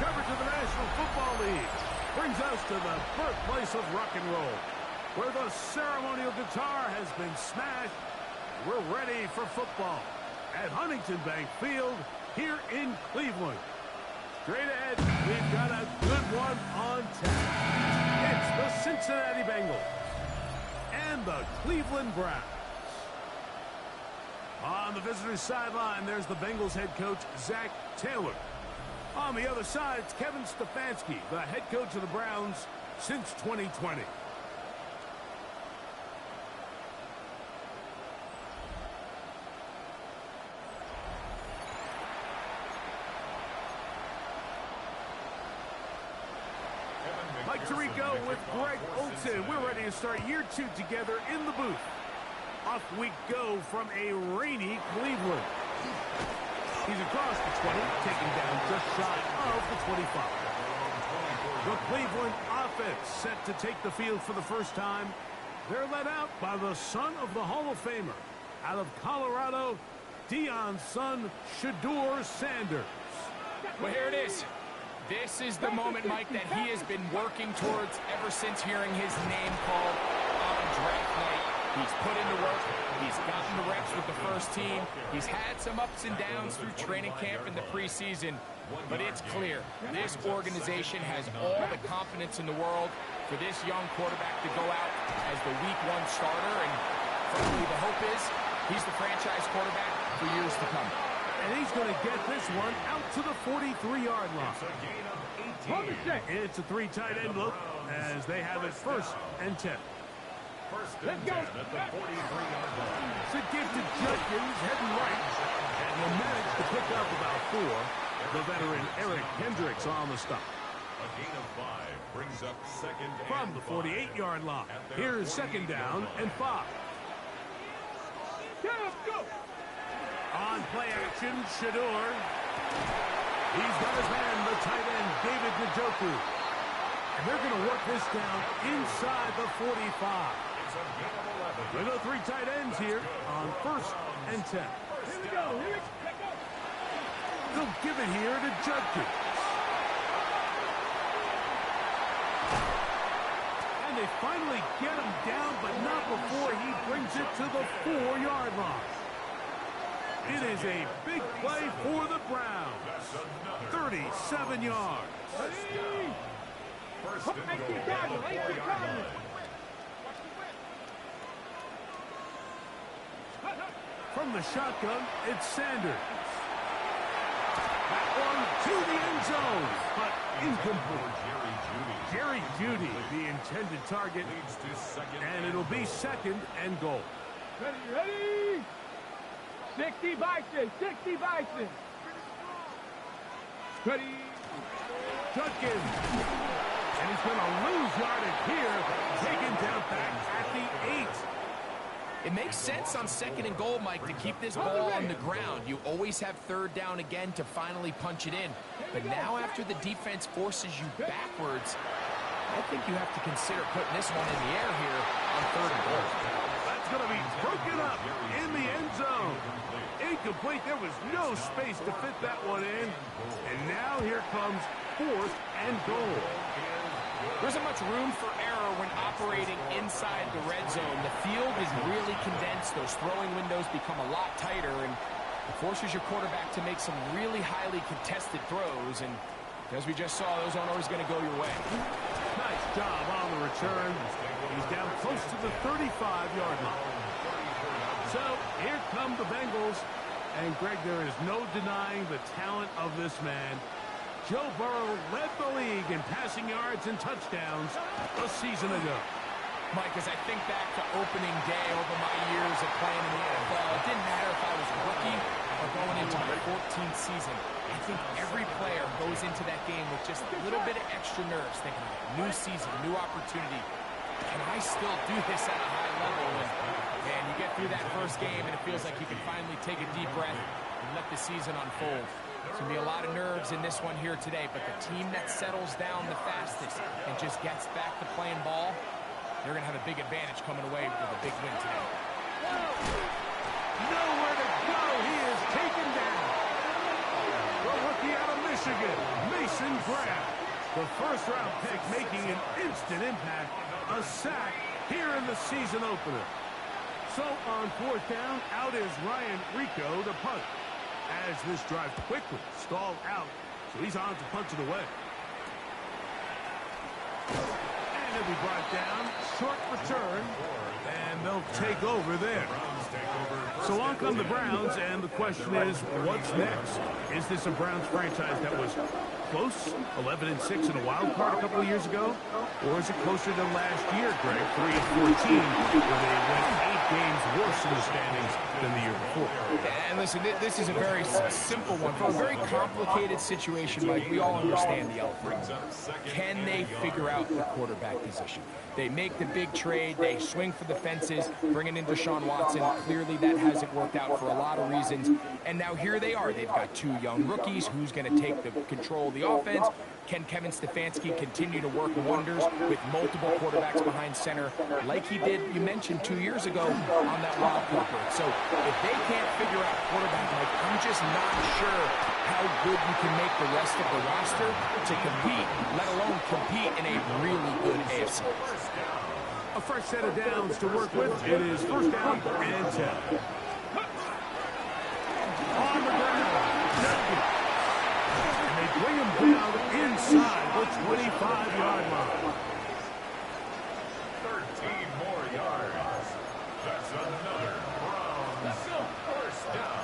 coverage of the National Football League brings us to the birthplace of rock and roll, where the ceremonial guitar has been smashed. We're ready for football at Huntington Bank Field here in Cleveland. Straight ahead, we've got a good one on tap. It's the Cincinnati Bengals and the Cleveland Browns. On the visitors' sideline, there's the Bengals head coach, Zach Taylor. On the other side, it's Kevin Stefanski, the head coach of the Browns since 2020. Mike Tirico with Greg Olson. We're ready to start year 2 together in the booth. Off we go from a rainy Cleveland. He's across the 20, taken down just shy of the 25. The Cleveland offense set to take the field for the first time. They're led out by the son of the Hall of Famer. Out of Colorado, Deion's son, Shedeur Sanders. Well, here it is. This is the moment, Mike, that he has been working towards ever since hearing his name called on draft night. He's put in the work. He's gotten the reps with the first team. He's had some ups and downs through training camp in the preseason. But it's clear this organization has all the confidence in the world for this young quarterback to go out as the Week 1 starter. And frankly, the hope is he's the franchise quarterback for years to come. And he's going to get this one out to the 43-yard line. It's a 3 tight end look as they have it 1st and 10. Let's go. At the 43-yard line. It's a give to Judkins, heading right. And will manage to pick up about 4. The veteran Eric Hendricks on the stop. A gain of 5 brings up 2nd and From the 48-yard line. Here's 2nd down and 5. Go. On play action, Shedeur. He's got his man, the tight end, David Njoku. And they're going to work this down inside the 45. It's a gain of 11. With the 3 tight ends here on 1st and 10. Here we go. They'll give it here to Judkins. And they finally get him down, but not before he brings it to the 4-yard line. It is a big play for the Browns. 37 yards. First and goal. From the shotgun, it's Sanders. That one to the end zone, but incomplete. Jerry Jeudy, the intended target, Leads to 2nd and it'll be 2nd and goal. Ready? 60 Bison. Ready? Judkins. And he's going to lose yardage here. Taken down back at the 8. It makes sense on 2nd and goal, Mike, to keep this ball on the ground. You always have 3rd down again to finally punch it in. But now after the defense forces you backwards, I think you have to consider putting this one in the air here on 3rd and goal. That's going to be broken up in the end zone. Incomplete. There was no space to fit that one in. And now here comes 4th and goal. There isn't much room for error when operating inside the red zone. The field is really condensed. Those throwing windows become a lot tighter, and it forces your quarterback to make some really highly contested throws. And as we just saw, those aren't always going to go your way. Nice job on the return. He's down close to the 35-yard line. So here come the Bengals. And, Greg, there is no denying the talent of this man. Joe Burrow led the league in passing yards and touchdowns a season ago. Mike, as I think back to opening day over my years of playing in the NFL, it didn't matter if I was a rookie or going into my 14th season. I think every player goes into that game with just a little bit of extra nerves, thinking, new season, new opportunity. Can I still do this at a high level? And, man, you get through that first game, and it feels like you can finally take a deep breath and let the season unfold. There's going to be a lot of nerves in this one here today, but the team that settles down the fastest and just gets back to playing ball, they're going to have a big advantage coming away with a big win today. Nowhere to go. He is taken down. The rookie out of Michigan, Mason Graham. The first-round pick making an instant impact. A sack here in the season opener. So on fourth down, out is Ryan Rico to punt. As this drive quickly stalled out, so he's on to punch it away. And it'll be brought down, short return, and they'll take over there. So on come the Browns, and the question is, what's next? Is this a Browns franchise that was close, 11-6 in a wild card a couple of years ago? Or is it closer to last year, Greg, 3-14, where they went 8 games worse in the standings than the year before? And listen, this is a very simple one. For a very complicated situation, Mike, we all understand the elephant. Can they figure out the quarterback position? They make the big trade, they swing for the fences, bringing in Deshaun Watson. Clearly that hasn't worked out for a lot of reasons. And now here they are. They've got 2 young rookies. Who's going to take the control of the offense? Can Kevin Stefanski continue to work wonders with multiple quarterbacks behind center like he did, you mentioned, 2 years ago on that wild card break? So if they can't figure out quarterback, Mike, I'm just not sure how good you can make the rest of the roster to compete, let alone compete in a really good AFC. A fresh set of downs to work with. It is first down and 10. On the ground. And they bring him down inside the 25-yard line. 13 more yards. That's another Browns first down.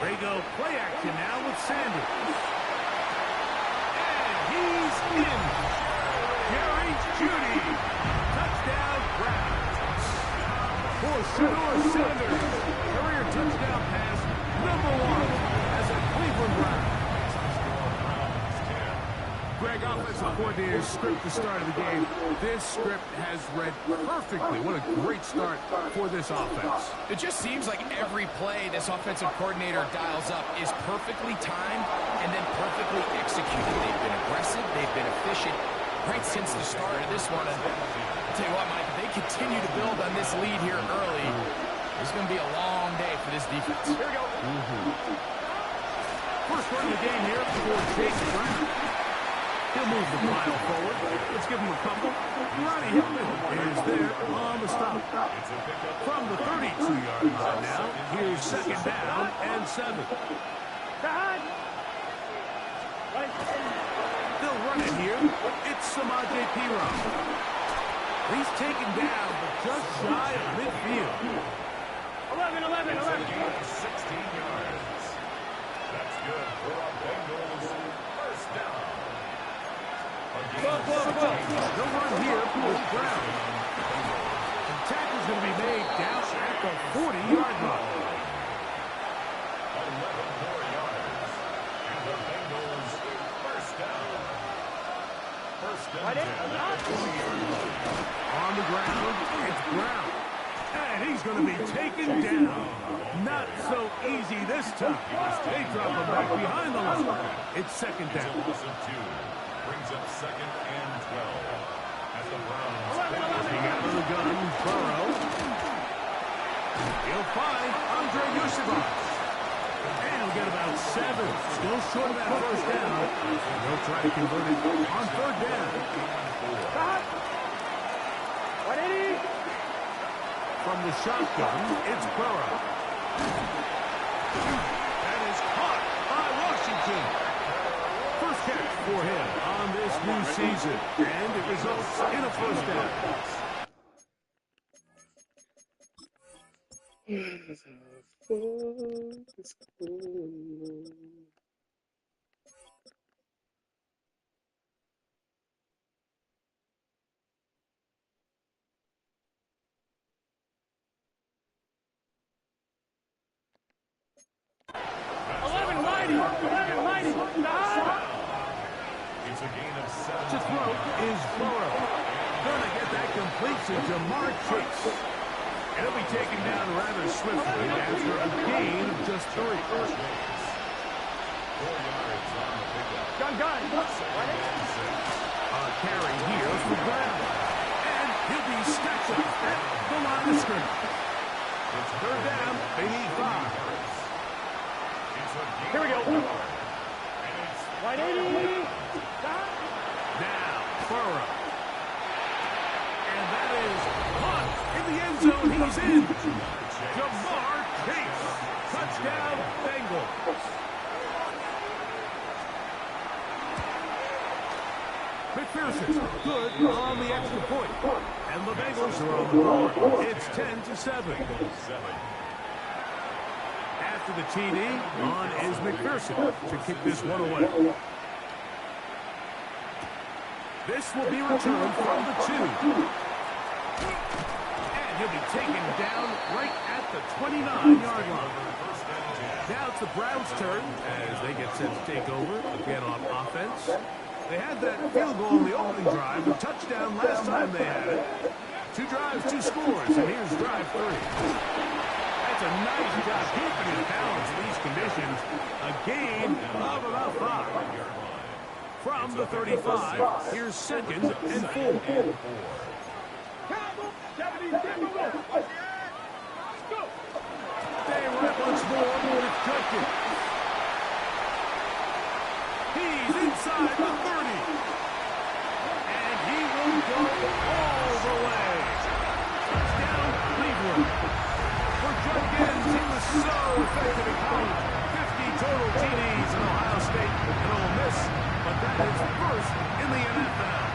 They go play action now with Sanders. And he's in. Jerry Jeudy. Touchdown Browns. For Shedeur Sanders. Career touchdown pass #1 as a Cleveland Brown. Greg, offensive coordinator's script to start of the game. This script has read perfectly. What a great start for this offense. It just seems like every play this offensive coordinator dials up is perfectly timed and then perfectly executed. They've been aggressive. They've been efficient right since the start of this one. And I'll tell you what, Mike, if they continue to build on this lead here early, it's going to be a long day for this defense. Here we go. First run of the game here for Chase Brown. He'll move the pile forward. Let's give him a couple. Ronnie Hillman is there on the stop. From the 32-yard line now, here's second down and 7. They'll run it here. It's Samaje Perine. He's taken down, but just shy of midfield. 11. 16 yards. That's good for a Bengals first down. They'll run here with Brown. The tackle's going to be made down at the 40-yard line. 11 more yards. And the Bengals first down. First and 10 at the 40-yard line. On the ground, it's Brown. And he's going to be taken down. Not so easy this time. They drop him back behind the line. It's second down. Brings up second and 12. As the Browns Looking out of the gun, Burrow. He'll find Andre Yusufov. And he'll get about 7. Still short of that first down. And they'll try to convert it on third down. From the shotgun, it's Burrow. That is caught by Washington. First catch for him on this new season, and it results in a first down. It's a gain of 7. To throw is Burrow. Gonna get that complete to Jamar Chase. And he'll be taken down rather swiftly after a gain of just 3. 4 yards on the pickup. Gun. A carry here for Brown. And he'll be snatched up at the line of scrimmage. It's third down. They need 5. It's Here we go. Right 80. Now, Burrow. And that is caught in the end zone. He's in. Jamar Chase. Touchdown, Bengals. McPherson, good on the extra point. And the Bengals are on the board. It's 10-7. After the TD, on is McPherson to kick this one away. This will be returned from the 2. And he'll be taken down right at the 29-yard line. Now it's the Browns' turn as they get set to take over again on offense. They had that field goal on the opening drive, a touchdown last time they had it. 2 drives, 2 scores, and here's drive 3. That's a nice job keeping it balanced in these conditions. A gain of about 5. From the 35, here's 2nd and 4. They run once more with Judkins. He's inside the 30. And he will go all the way. Touchdown, Cleveland. For Judkins, he was so effective in college. 50 total TDs in Ohio State and Ole Miss. But that is first in the NFL.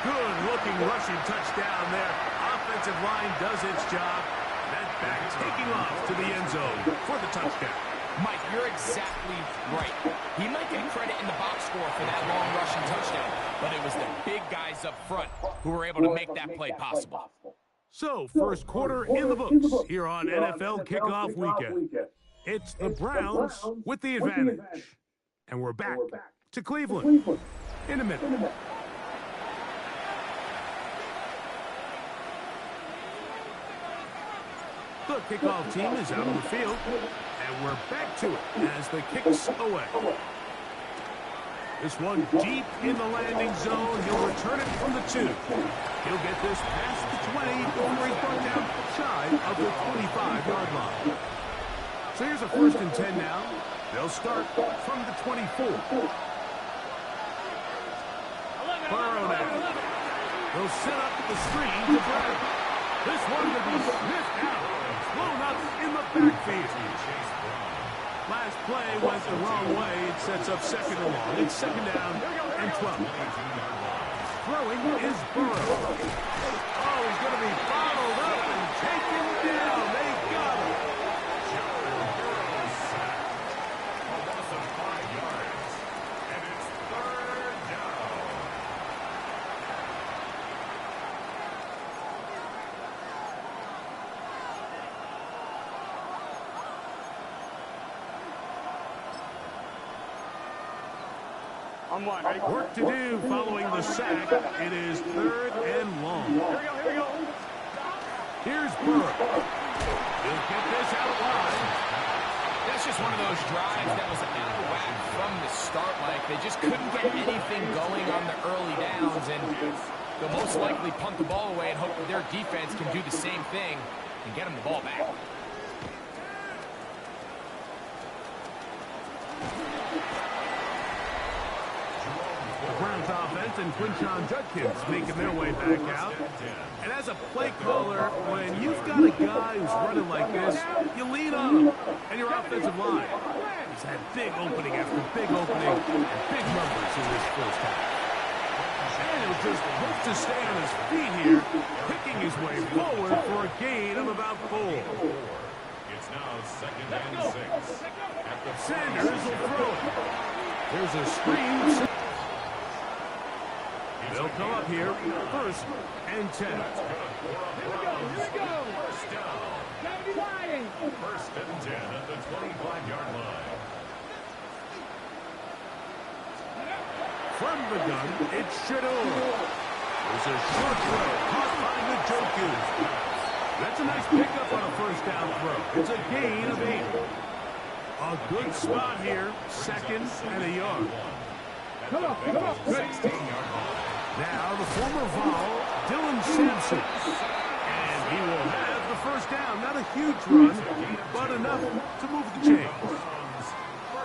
Good-looking rushing touchdown there. Offensive line does its job. That back taking off to the end zone for the touchdown. Mike, you're exactly right. He might get credit in the box score for that long rushing touchdown, but it was the big guys up front who were able to make that play possible. So, first quarter in the books here on NFL Kickoff Weekend. It's the Browns with the advantage. And we're back to Cleveland in a minute. The kickoff team is out on the field, and we're back to it as the kick's away. This one deep in the landing zone. He'll return it from the 2. He'll get this past the 20 before he's brought down shy of the 25-yard line. So here's a 1st and 10 now. They'll start from the 24. Burrow now. They'll set up the screen to Brown. This one will be sniffed out. Blown up in the backfield. Last play went the wrong way. It sets up 2nd and long. It's 2nd down and 12. Throwing is Burrow. Oh, he's going to be bottled up and taken down. They got him. Loss of 5 yards. And it's 3rd down. On 1, ready? Work to do following the sack. It is 3rd and long. Here we go. Here's Burrow. He'll get this out wide. That's just one of those drives that was out of whack from the start, Mike. They just couldn't get anything going on the early downs, and they'll most likely punt the ball away and hope that their defense can do the same thing and get them the ball back. Browns offense and Quinshon Judkins making their way back out. And as a play caller, when you've got a guy who's running like this, you lean on him and your offensive line. He's had big opening after big opening and big numbers in this first half. And he'll just hope to stay on his feet here, picking his way forward for a gain of about 4. It's now 2nd and 6. Sanders will throw it. There's a screen. They'll come up here, 1st and 10. Here we go. 1st down. 1st and 10 at the 25-yard line. From the gun, it's Shador. There's a short throw caught by the Njoku. That's a nice pickup on a 1st down throw. It's a gain of 8. A good spot here, 2nd and a yard. Come on. 16-yard line. Now the former Vol, Dylan Sampson. And he will have the first down. Not a huge run, but enough to move the chains.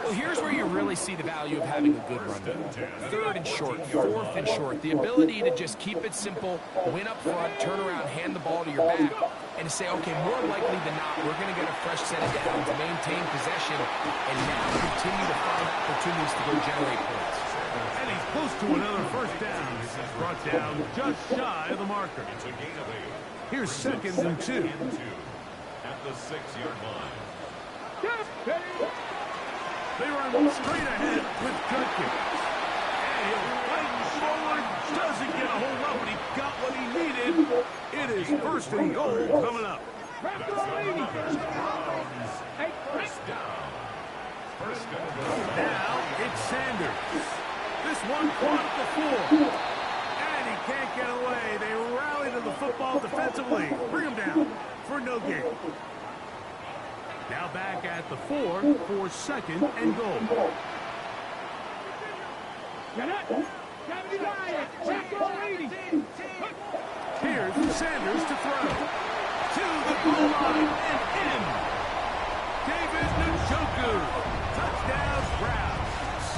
Well, here's where you really see the value of having a good run game. 3rd and short, 4th and short. The ability to just keep it simple, win up front, turn around, hand the ball to your back, and to say, okay, more likely than not, we're going to get a fresh set of downs, maintain possession, and now continue to find opportunities to go generate points. And he's close to another first down. This is brought down just shy of the marker. It's a gain of 8. Here's 2nd and 2. At the 6-yard line. They run straight ahead with Judkins. And he'll fight forward. Doesn't get a whole lot, but he got what he needed. It is 1st and goal coming up. Now it's Sanders. This one caught at the 4. And he can't get away. They rally to the football defensively. Bring him down for no gain. Now back at the 4 for 2nd and goal. Here's Sanders to throw. To the goal line and in. David Njoku. Touchdown, Browns.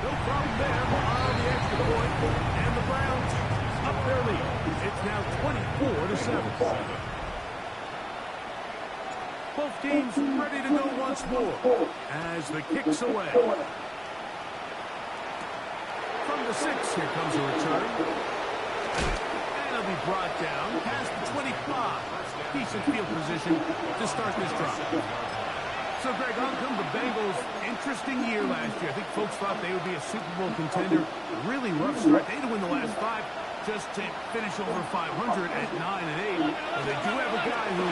No problem there on the extra point. And the Browns up their lead. It's now 24-7. Both teams ready to go once more as the kick's away. From the 6, here comes a return. And it'll be brought down past the 25. Decent field position to start this drive. So, Greg, on come the Bengals. Interesting year last year. I think folks thought they would be a Super Bowl contender. Really rough start. They had to win the last 5 just to finish over 500 at 9 and 8. And they do have a guy who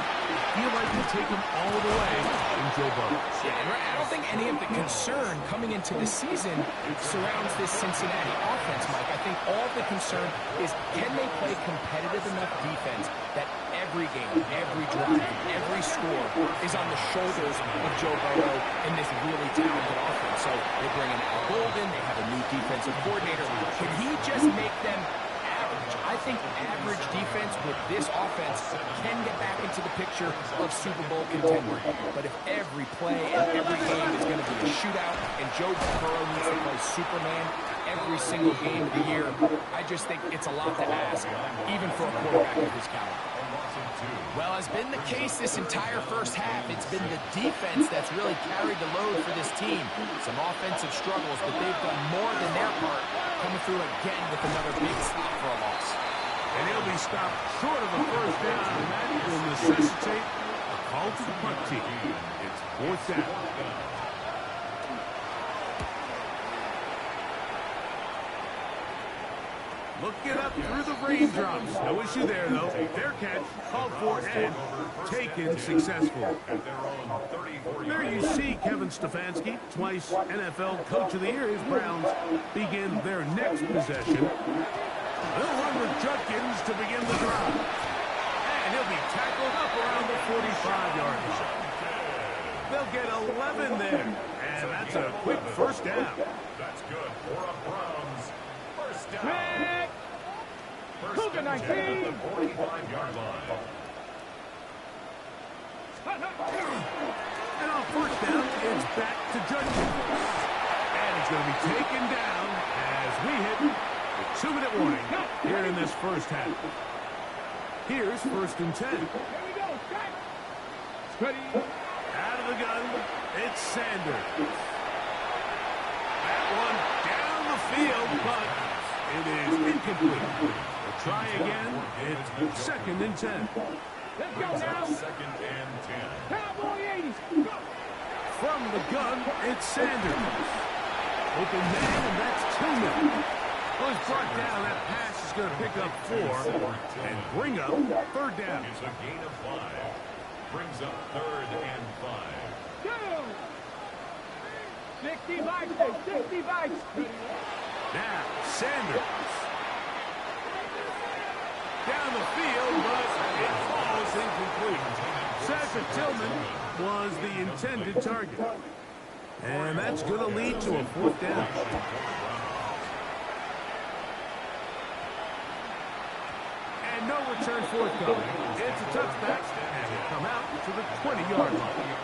feel like can take them all the way in Joe Burrow. Yeah, and I don't think any of the concern coming into the season surrounds this Cincinnati offense, Mike. I think all the concern is, can they play competitive enough defense that every game, every drive, every score is on the shoulders of Joe Burrow and this really talented offense. So they bring in Al Golden, they have a new defensive coordinator. Can he just make them average? I think average defense with this offense can get back into the picture of Super Bowl contender. But if every play and every game is going to be a shootout and Joe Burrow needs to play Superman every single game of the year, I just think it's a lot to ask, even for a quarterback of his caliber. Well, has been the case this entire first half. It's been the defense that's really carried the load for this team. Some offensive struggles, but they've done more than their part, coming through again with another big stop for a loss. And he'll be stopped short of a first down, and that will necessitate a call to the punt team. It's 4th down. Looking up through the raindrops. No issue there, though. Fair catch, called for, and taken successfully. There you see Kevin Stefanski, twice NFL Coach of the Year. His Browns begin their next possession. They'll run with Judkins to begin the drive. And he'll be tackled up around the 45-yard line. They'll get 11 there. And that's a quick first down. That's good for a Browns first down. First and 10 at the 45-yard line. And on first down, it's back to Judkins. And he's going to be taken down as we hit the 2-minute warning here in this first half. Here's 1st and 10. Out of the gun, it's Sanders. That one down the field, but it is incomplete. We'll try again. It's 2nd and 10. Let's go now. 2nd and 10. Cowboy 80s. Go. From the gun, it's Sanders. Open man, and that's Tillman. Well, he's brought down. That pass is going to pick up 4 and bring up 3rd down. It's a gain of 5. Brings up 3rd and 5. Go. 65. Now, Sanders. Down the field, but it falls incomplete. Cedric Tillman was the intended target. And that's going to lead to a 4th down. And no return forthcoming. It's a touchback, and they come out to the 20-yard line.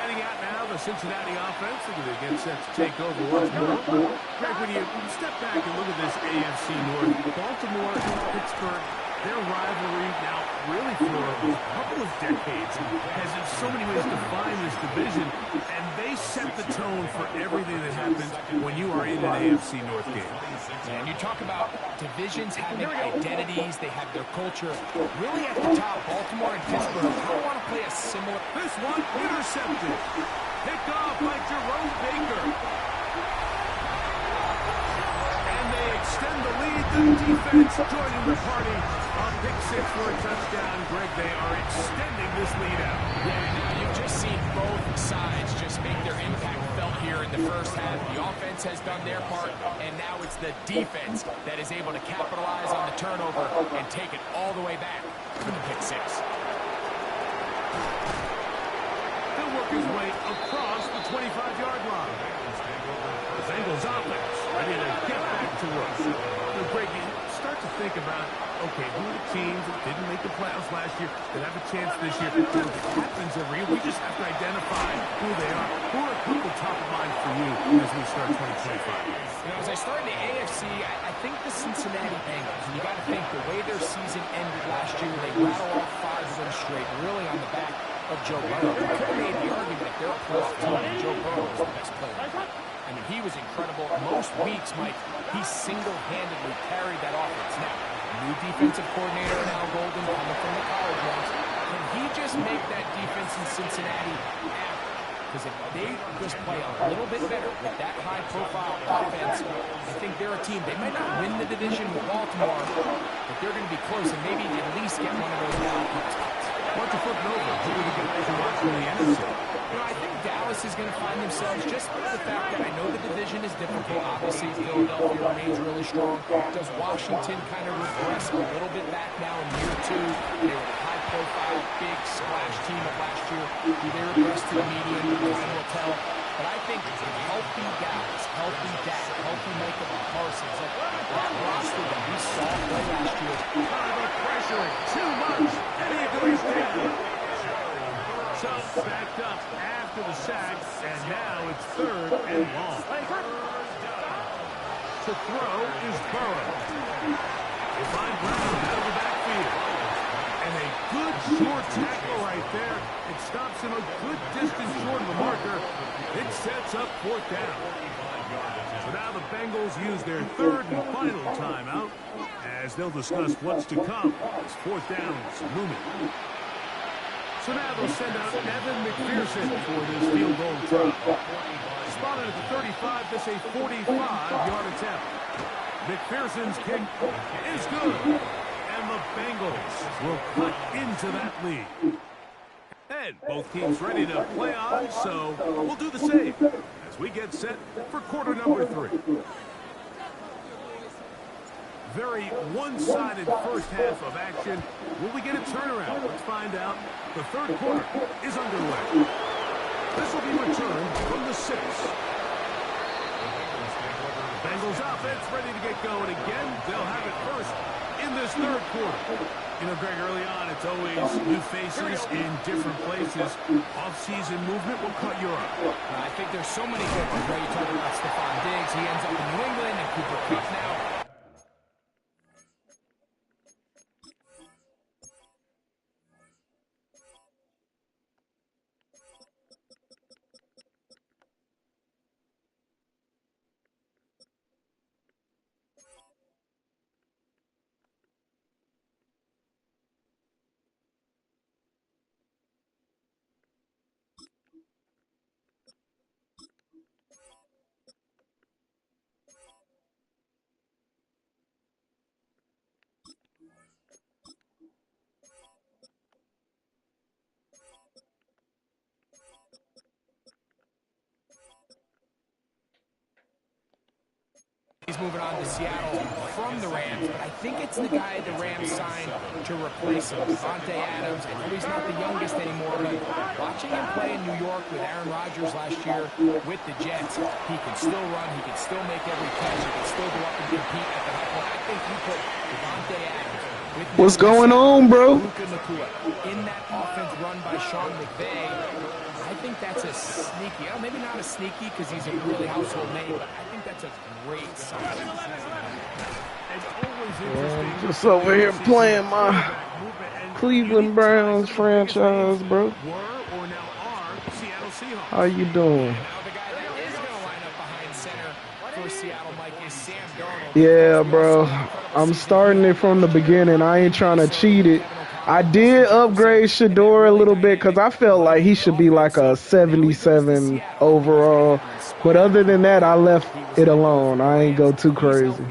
Heading out now, the Cincinnati offense are going to get set to take over once more. Greg, when you step back and look at this AFC North, Baltimore, Pittsburgh, their rivalry now really for a couple of decades has in so many ways defined this division, and they set the tone for everything that happens when you are in an AFC North game. And you talk about divisions having identities, they have their culture. Really at the top, Baltimore and Pittsburgh don't want to play a similar... This one intercepted. Picked off by Jerome Baker. And they extend the lead. The defense joining the party. On pick six for a touchdown. Greg, they are extending this lead out. Yeah, you've just seen both sides just make their impact felt here in the first half. The offense has done their part, and now it's the defense that is able to capitalize on the turnover and take it all the way back for the pick six. He'll work his way across the 25-yard line. The Bengals offense ready to get back to work. So, Greg, you start to think about, okay, who are the teams that didn't make the playoffs last year that have a chance this year? It happens every year. We just have to identify who they are. Who are people top of mind for you as we start 2025? You know, as I start in the AFC, I think the Cincinnati Bengals, and you got to think the way their season ended last year, they rattle off 5 wins straight, really on the back of Joe Burrow. You could have made the argument if they're a playoff team, and Joe Burrow was the best player. I mean, he was incredible. Most weeks, Mike, he single-handedly carried that offense. Now, new defensive coordinator, Al Golden, coming from the college ranks. Can he just make that defense in Cincinnati average? Because if they just play a little bit better with that high-profile offense, I think they're a team. They might not win the division with Baltimore, but they're going to be close and maybe at least get one of those wild card spots. Why don't you flip it over? Who are the guys who watch from the NFC? You know, I think Dallas is going to find themselves just by the fact that I know the division is difficult. Obviously, Philadelphia remains really strong. Does Washington kind of regress a little bit back now in year 2? They were a high-profile, big splash team of last year. Do they regress to the median? Time will tell. But I think healthy Dallas, healthy Dak, healthy Micah Parsons, that roster that we saw play last year. Pressuring too much, and he goes down. So backed up after the sack, and now it's 3rd and long. To throw is Burrow. They find Brown out of the backfield. And a good short tackle right there. It stops him a good distance short of the marker. It sets up 4th down. So now the Bengals use their 3rd and final timeout as they'll discuss what's to come as 4th down's looming. So now they'll send out Evan McPherson for this field goal try. Spotted at the 35, this a 45-yard attempt. McPherson's kick is good. And the Bengals will cut into that lead. And both teams ready to play on, so we'll do the same as we get set for quarter number 3. Very one-sided first half of action. Will we get a turnaround? Let's find out. The 3rd quarter is underway. This will be returned from the 6. Bengals offense ready to get going again. They'll have it first in this 3rd quarter. You know, Greg, early on, it's always new faces in different places. Off-season movement, what caught your eye? I think there's so many good ones. You talk about Stephon Diggs. He ends up in New England, and Cooper Kupp now. He's moving on to Seattle from the Rams, but I think it's the guy the Rams signed to replace him, Devontae Adams. I know he's not the youngest anymore, but watching him play in New York with Aaron Rodgers last year with the Jets, he can still run, he can still make every catch, he can still go up and compete at the high point. I think you put Devontae Adams What's going on, bro? In that offense run by Sean McVay, I think that's a sneaky, maybe not a sneaky because he's a really household name, but I think that's a great sign. I'm just over here playing my Cleveland Browns franchise, bro. How you doing? Yeah, bro. I'm starting it from the beginning. I ain't trying to cheat it. I did upgrade Shador a little bit because I felt like he should be like a 77 overall. But other than that, I left it alone. I ain't go too crazy.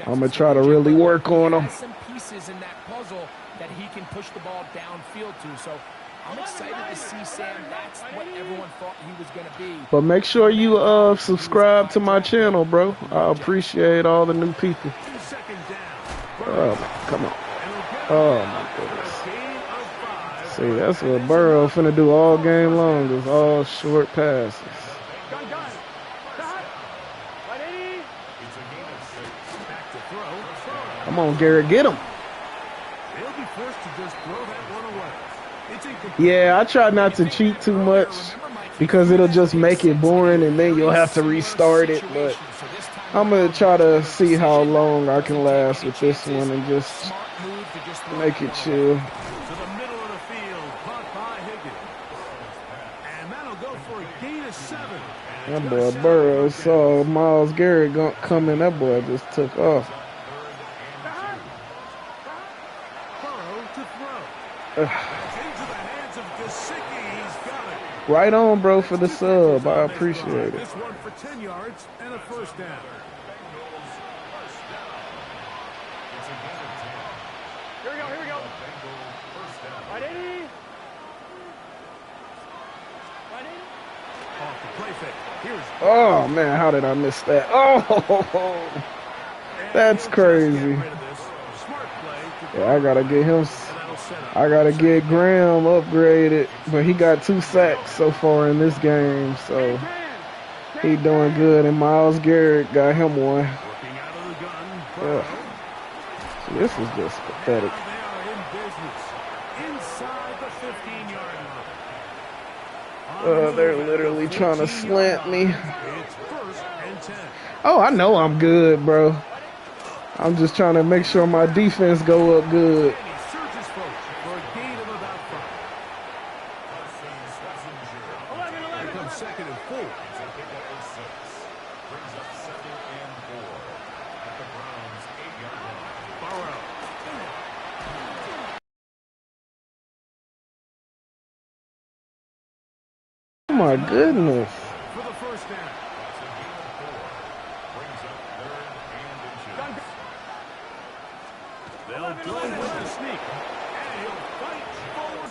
I'm going to try to really work on him. Some pieces in that puzzle that he can push the ball downfield to. So I'm excited to see Sam. That's what everyone thought he was going to be. But make sure you subscribe to my channel, bro. I appreciate all the new people. Oh, come on. Oh, my goodness. See, that's what Burrow finna do all game long, is all short passes. Come on, Garrett, get him. Yeah, I try not to cheat too much because it'll just make it boring and then you'll have to restart it. But I'm going to try to see how long I can last with this one and just make it chill. That boy Burrow saw Myles Garrett coming. That boy just took off. Right on, bro, for the sub. I appreciate it. This one for 10 yards and a first down. Here we go, here we go. Right in. Off the play fake. Here's Oh, man, how did I miss that? Oh, that's crazy. Yeah, I got to get him. I got to get Graham upgraded, but he got 2 sacks so far in this game, so he doing good, and Myles Garrett got him 1. Yeah. So this is just pathetic. They're literally trying to slant me. Oh, I know I'm good, bro. I'm just trying to make sure my defense go up good. Second and 4. Oh my goodness. For the first down. They'll go with the sneak. And he'll fight forward.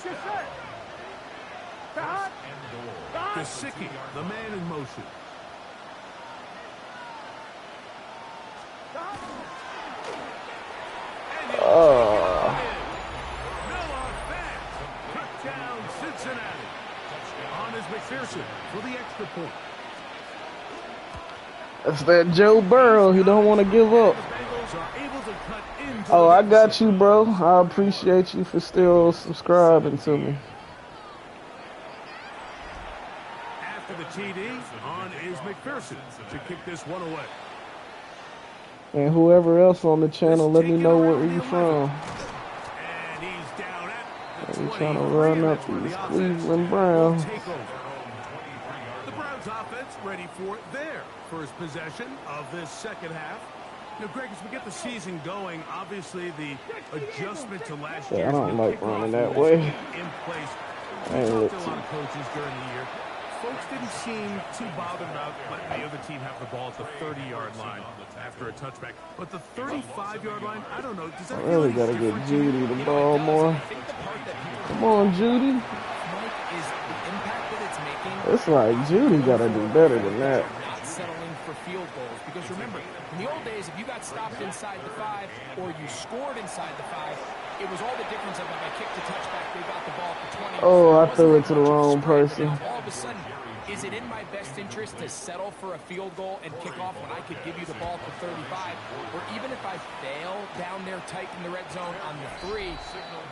Gesicki, the man in motion. Touchdown, Cincinnati. On is McPherson for the extra point. That's that Joe Burrow. He don't want to give up. Oh, I got you, bro. I appreciate you for still subscribing to me. The TD on is McPherson to kick this one away. And whoever else on the channel, let me know where you from. And he's down at the I'm trying to run up these Cleveland Browns. The Browns offense ready for their first possession of this second half. Now, Greg, as we get the season going, obviously the adjustment to last year. I don't like running that way. In place. We talked to a lot of coaches during the year. Folks didn't seem too bothered about letting the other team have the ball at the 30-yard line after a touchback. But the 35-yard line, I don't know. Does that I really got to get Judy the ball more. Come on, Judy. It's like Judy got to do better than that. Not settling for field goals. Because remember, in the old days, if you got stopped inside the 5 or you scored inside the 5, it was all the difference of if I kicked a touchback, they got the ball at the 20. Oh, I threw it to the wrong person. All of a sudden, Is it in my best interest to settle for a field goal and kick off when I could give you the ball to 35? Or even if I fail down there tight in the red zone on the 3,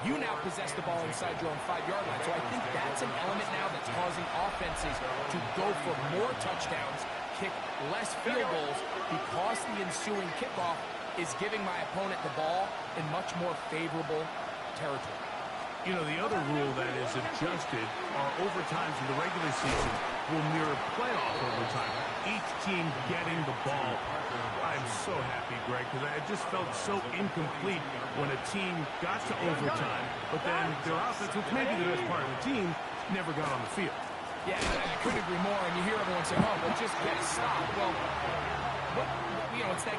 you now possess the ball inside your own 5-yard line. So I think that's an element now that's causing offenses to go for more touchdowns, kick less field goals, because the ensuing kickoff is giving my opponent the ball in much more favorable territory. You know, the other rule that is adjusted are overtimes in the regular season will mirror playoff overtime. Each team getting the ball. I'm so happy, Greg, because I just felt so incomplete when a team got to overtime, but then their offense, which may be the best part of the team, never got on the field. Yeah, I couldn't agree more, and you hear everyone say, oh, but just get a stop. Well, you know, it's that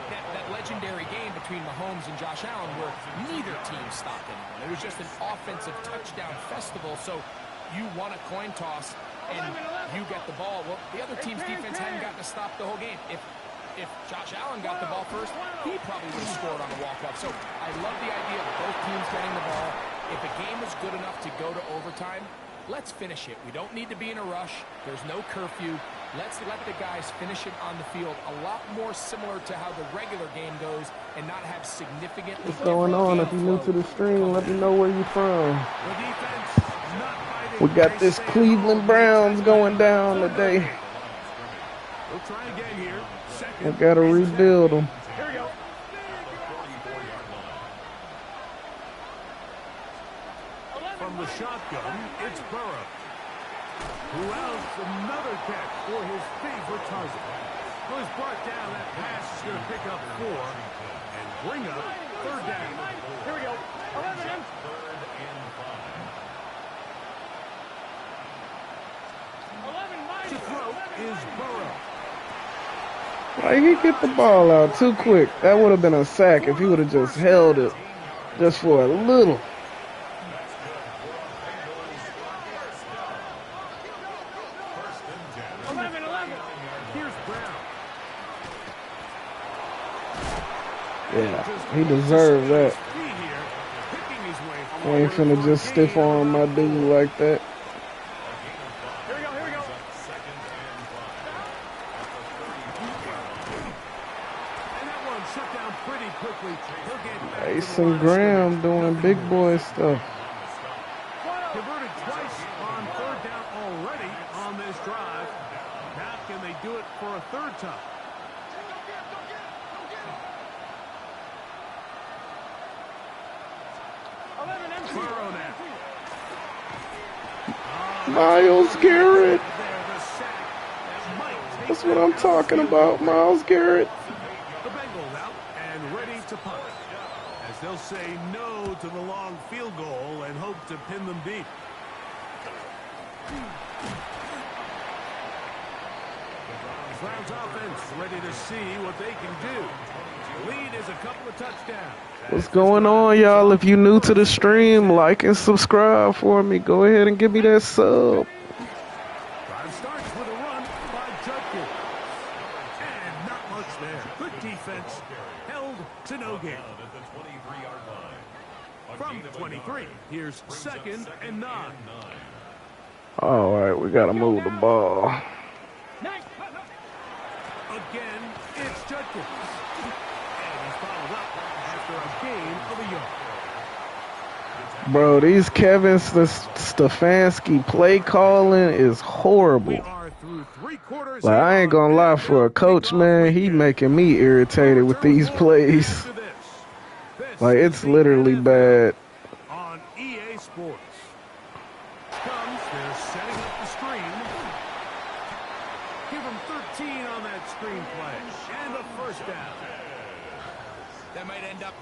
legendary game between Mahomes and Josh Allen where neither team stopped anyone. It was just an offensive touchdown festival, so you won a coin toss and you get the ball. Well, the other team's defense hadn't gotten to stop the whole game. If Josh Allen got the ball first, he probably would have scored on a walk-off. So I love the idea of both teams getting the ball. If a game is good enough to go to overtime, let's finish it. We don't need to be in a rush. There's no curfew. Let's let the guys finish it on the field. A lot more similar to how the regular game goes and not have significantly What's going on? If you're new to the stream, let me know where you're from. We got this Cleveland Browns going down today. We'll try again here. We got to rebuild them. Here we go. From the shotgun, it's Burrow, who has another catch for his favorite target. Well, he's brought down. That pass is going to pick up 4 and bring up 3rd down. Here we go. 11. To throw is Burrow. Why he get the ball out too quick? That would have been a sack if he would have just held it just for a little. Yeah, he deserved that. I ain't finna just stiff arm my dude like that. Here we go. And that one shut down pretty quickly. He'll get back Mason Graham doing big boy stuff. Converted twice on 3rd down already on this drive. Now can they do it for a 3rd time? Burrow now. Myles Garrett. That's what I'm talking about, Myles Garrett. The Bengals out and ready to punt, as they'll say no to the long field goal and hope to pin them deep. Browns offense ready to see what they can do. The lead is a couple of touchdowns. What's going on, y'all? If you're new to the stream, like and subscribe for me. Go ahead and give me that sub. Drive starts with a run by Judkins. And not much there. Good defense. Held to no gain. From the 23, here's 2nd and 9. All right, we got to move the ball. Again, it's Judkins. And he's followed up after a gain of a yard. Bro, these Kevin Stefanski play calling is horrible. We are through 3 quarters. Like, I ain't gonna lie, for a coach, man, he making me irritated with these plays. Like, it's literally bad. On EA Sports. Comes, they're setting up the screen. Give him 13 on that screen play. And a 1st down. That might end up.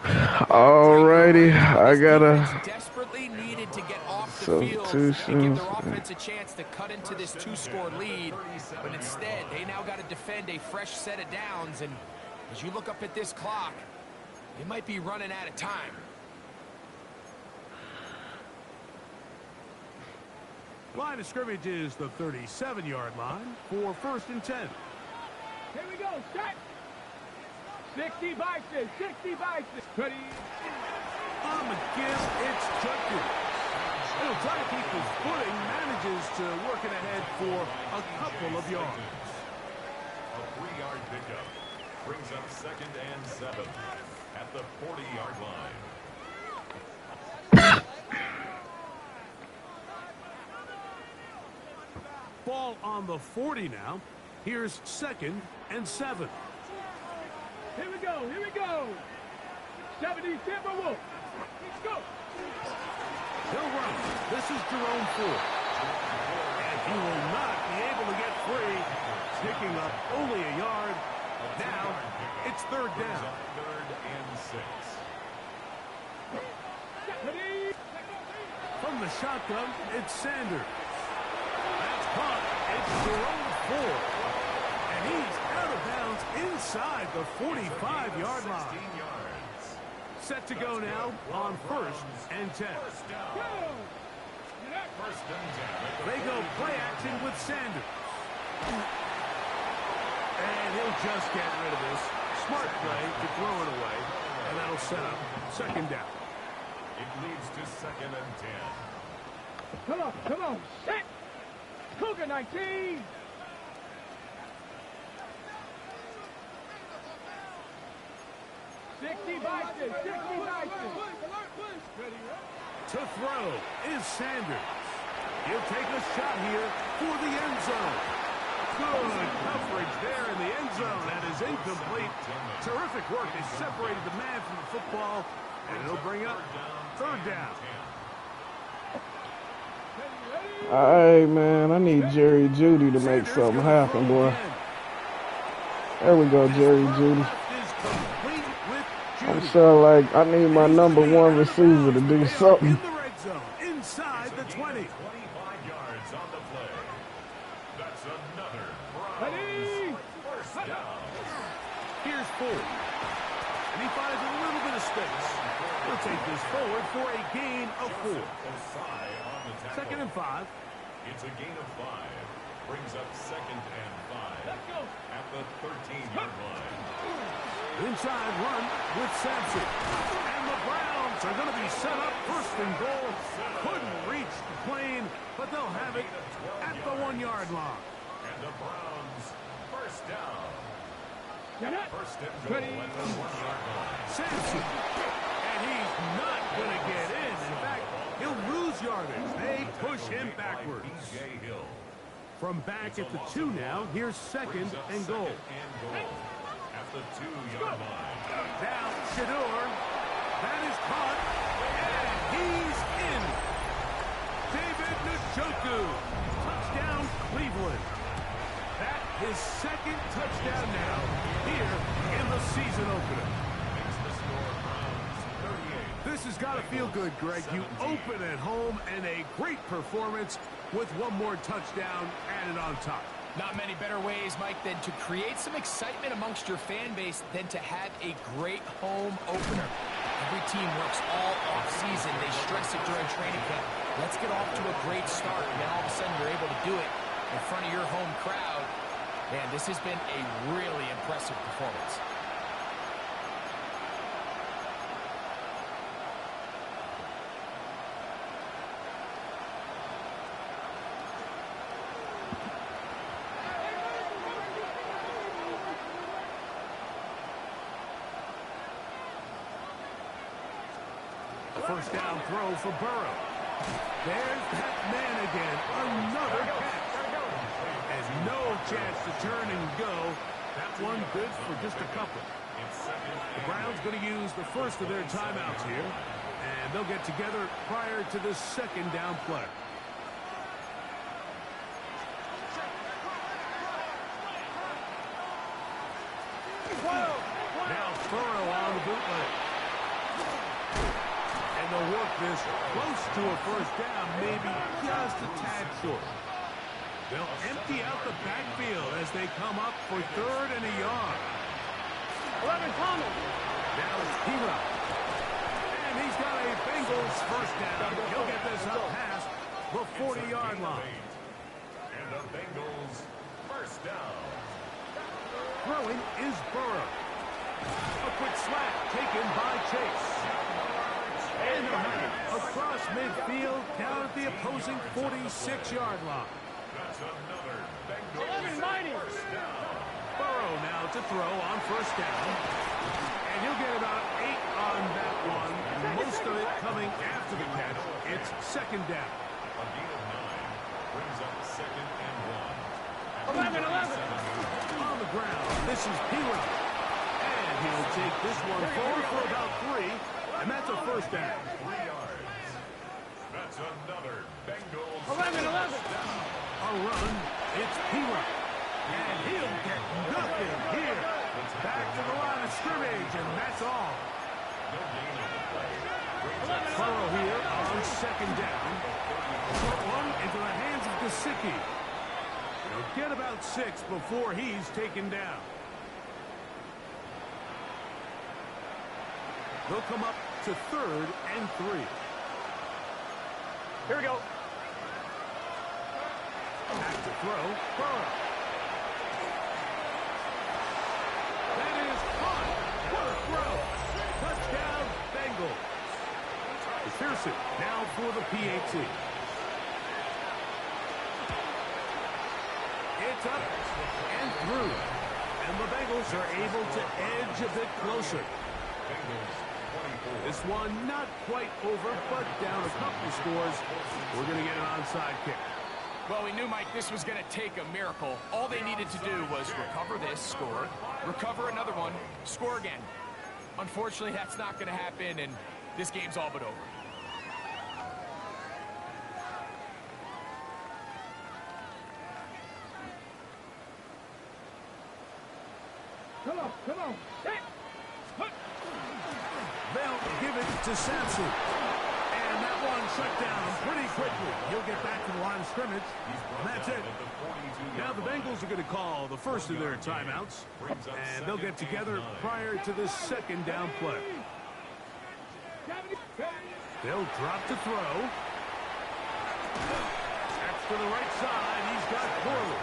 Alrighty, I gotta. Desperately needed to get off the field and give their offense a chance to cut into this 2-score lead, but instead they now got to defend a fresh set of downs. And as you look up at this clock, it might be running out of time. Line of scrimmage is the 37-yard line for 1st and 10. Here we go. Set. 60 boxes. 60 boxes. Ready. On the give, it's Judkins. He'll try to keep his footing, manages to work it ahead for a couple of yards. A 3-yard pickup brings up 2nd and 7 at the 40-yard line. Ball on the 40 now. Here's 2nd and 7. Here we go. Here we go. 70 Timberwolves. Let's go. He'll run. This is Jerome Ford. And he will not be able to get free. Picking up only a yard. Now it's 3rd down. 3rd and 6. From the shotgun, it's Sanders. That's caught. It's Jerome Ford. And he's out of bounds inside the 45-yard line. 16 yards. Set to go now on 1st and 10. First and 10. They go play action with Sanders. And he'll just get rid of this. Smart play to throw it away. And that'll set up 2nd down. It leads to 2nd and 10. Come on. Come on. Set. Cougar 19. To throw is Sanders. He'll take a shot here for the end zone. Good coverage there in the end zone. That is incomplete. Terrific work. They separated the man from the football, and it'll bring up 3rd down. Hey, man, I need Jerry Jeudy to make something happen, boy. There we go, Jerry Jeudy. I'm sure, like, I need my #1 receiver to do something. In the red zone, inside the 20. 25 yards on the play. That's another Browns first down. Here's Ford. And he finds a little bit of space. He'll take this forward for a gain of 4. Osai on the tackle. 2nd and 5. It's a gain of 5. Brings up 2nd and 5 at the 13-yard line. Inside run with Sampson. And the Browns are going to be set up 1st and goal. Couldn't reach the plane, but they'll have it at the 1-yard line. And the Browns first down. First and goal at the 1-yard line. Sampson. And he's not going to get in. In fact, he'll lose yardage. They push him backwards. B.J. Hill. From back at the 2 now, here's 2nd and goal. At the 2-yard line. Now, Shador. That is caught. And he's in. David Njoku. Touchdown, Cleveland. That his 2nd touchdown now here in the season opener. Makes the score Browns 38. This has got to feel good, Greg. You open at home and a great performance with 1 more touchdown added on top. Not many better ways, Mike, than to create some excitement amongst your fan base than to have a great home opener. Every team works all off-season. They stress it during training camp. Let's get off to a great start, and then all of a sudden you're able to do it in front of your home crowd. Man, this has been a really impressive performance. First down throw for Burrow. There's that man again. Another catch. Has no chance to turn and go. That one good for just a couple. The Browns going to use the first of their timeouts here. And they'll get together prior to this 2nd down play. Now Burrow on the bootleg. And they'll work this close to a first down, maybe just a tad short. They'll empty out the backfield as they come up for 3rd and a yard. 11 Thomas. Now it's Hero. And he's got a Bengals first down. He'll get this up past the 40-yard line. And the Bengals first down. Throwing is Burrow. A quick slap taken by Chase. And they're running across midfield down at the opposing 46-yard line. That's another Bengals first down. Burrow now to throw on first down. And he'll get about 8 on that one. Most of it coming after the catch. It's second down. A gain of 9 brings up second and 1. 11. On the ground, this is Piro. And he'll take this one forward for about 3. And that's a first down. 3 yards. That's another Bengals 11. A run, it's Piro. And he'll get nothing here. Back to the line of scrimmage, and that's all. No gain on the play. Burrow here on second down. Short one into the hands of Gesicki. He'll get about 6 before he's taken down. They'll come up to 3rd and 3. Here we go. Back to throw, Burrow. That is caught. What a throw. Touchdown, Bengals. Pearson now for the PAT. It's up and through. And the Bengals are able to edge a bit closer. This one not quite over, but down a couple scores. We're going to get an onside kick. Well, we knew, Mike, this was going to take a miracle. All they needed to do was recover this, score, recover another one, score again. Unfortunately, that's not going to happen, and this game's all but over. Come on. Hey. They'll give it to Sampson. And that one shut down pretty quickly. He'll get back to the line of scrimmage. And that's it. Now the Bengals are going to call the first of their timeouts. And they'll get together prior to the second down play. They'll drop to throw. That's to the right side. He's got Corley.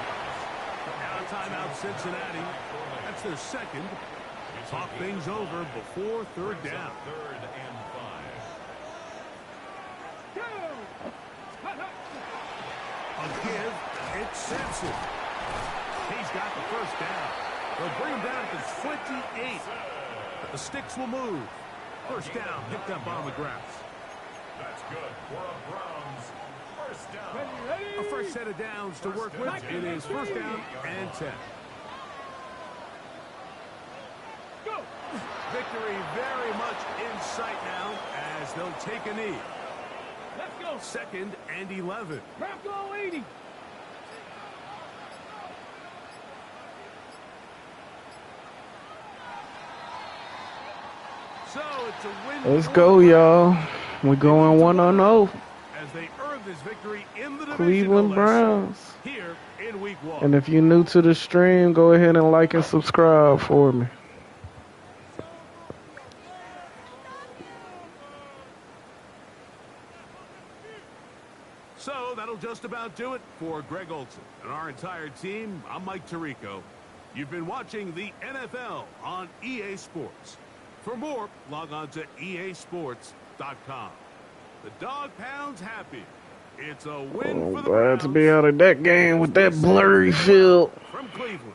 Now timeout Cincinnati. That's their second. Talk things over before third down. 3rd and 5. A give, it's Sampson. He's got the first down. They'll bring him down to 28. The sticks will move. First down, picked up on the grass. That's good for a Browns first down. A fresh set of downs to work with. It is first down and 10. Victory very much in sight now as they'll take a knee. Let's go. Second and 11. Bronco 80. So it's a win. Let's go, y'all. We're going 1-0. As they earn this victory in the Cleveland Browns. Here in week 1. And if you're new to the stream, go ahead and like and subscribe for me. So that'll just about do it for Greg Olson and our entire team. I'm Mike Tirico. You've been watching the NFL on EA Sports. For more, log on to easports.com. The Dog Pound's happy. It's a win for the Glad to be Browns. out of that game with that blurry field. From Cleveland.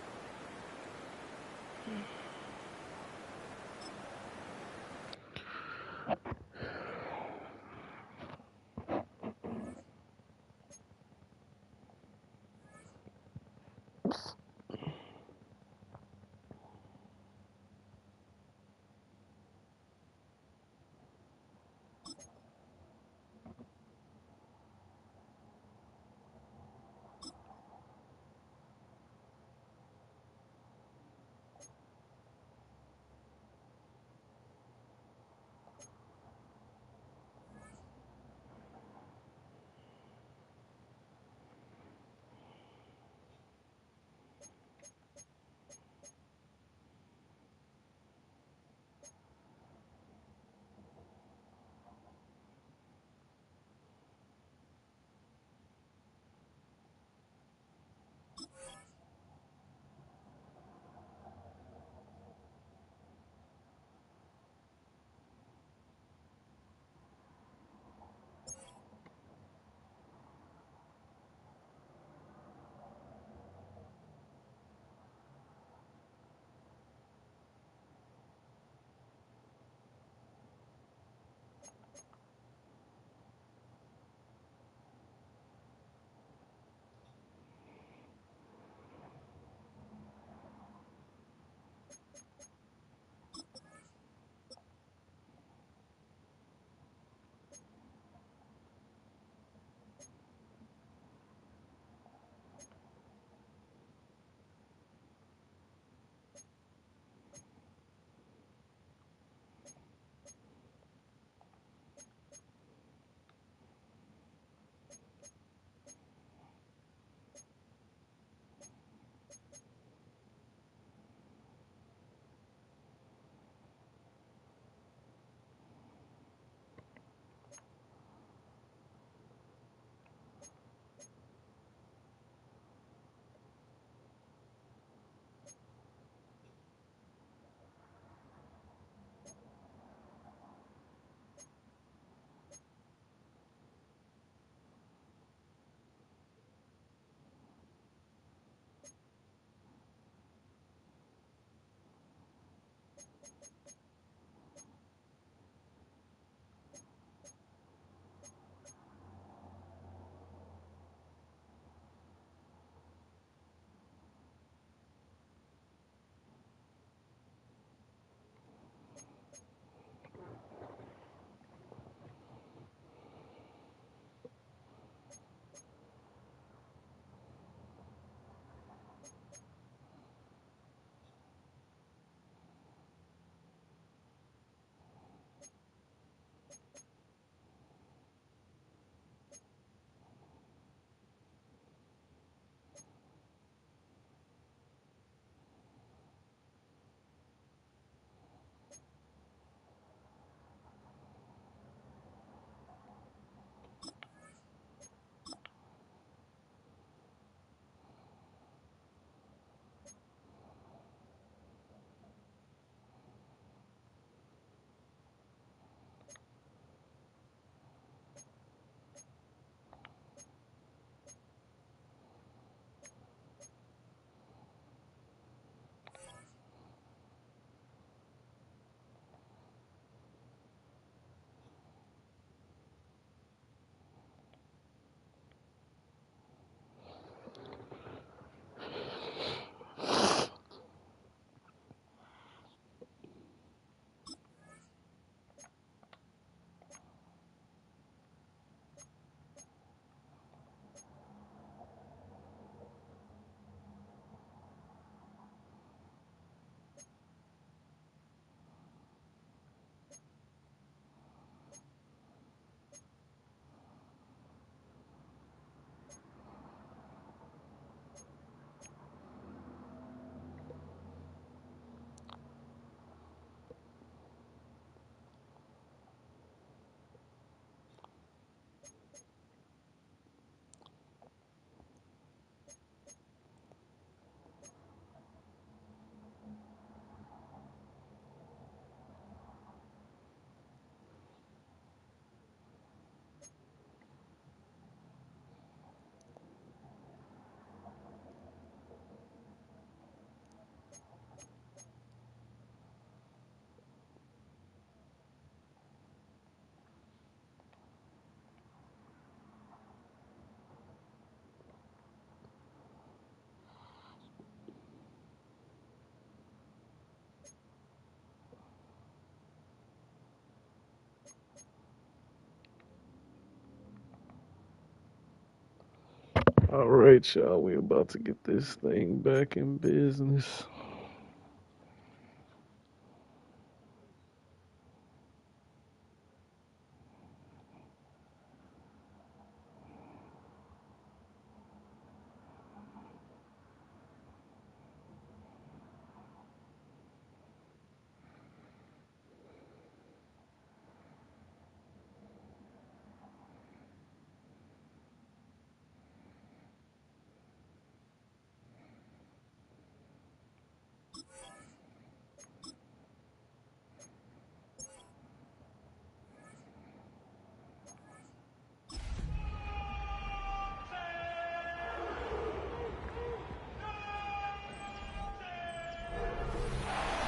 right, y'all. We about to get this thing back in business.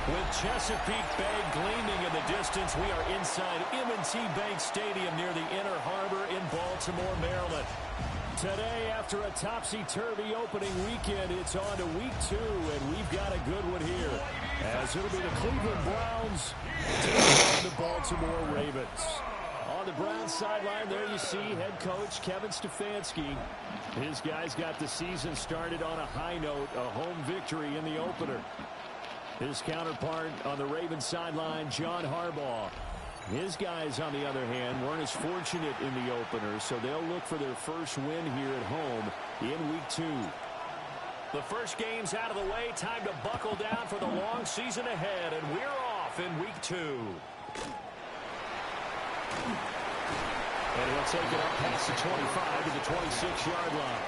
With Chesapeake Bay gleaming in the distance, we are inside M&T Bank Stadium near the Inner Harbor in Baltimore, Maryland. Today, after a topsy-turvy opening weekend, it's on to week 2, and we've got a good one here. As it'll be the Cleveland Browns taking on the Baltimore Ravens. On the Browns sideline, there you see head coach Kevin Stefanski. His guys got the season started on a high note, a home victory in the opener. His counterpart on the Ravens sideline, John Harbaugh. His guys, on the other hand, weren't as fortunate in the opener, so they'll look for their first win here at home in week 2. The first game's out of the way. Time to buckle down for the long season ahead, and we're off in week 2. And he'll take it up past the 25 to the 26-yard line.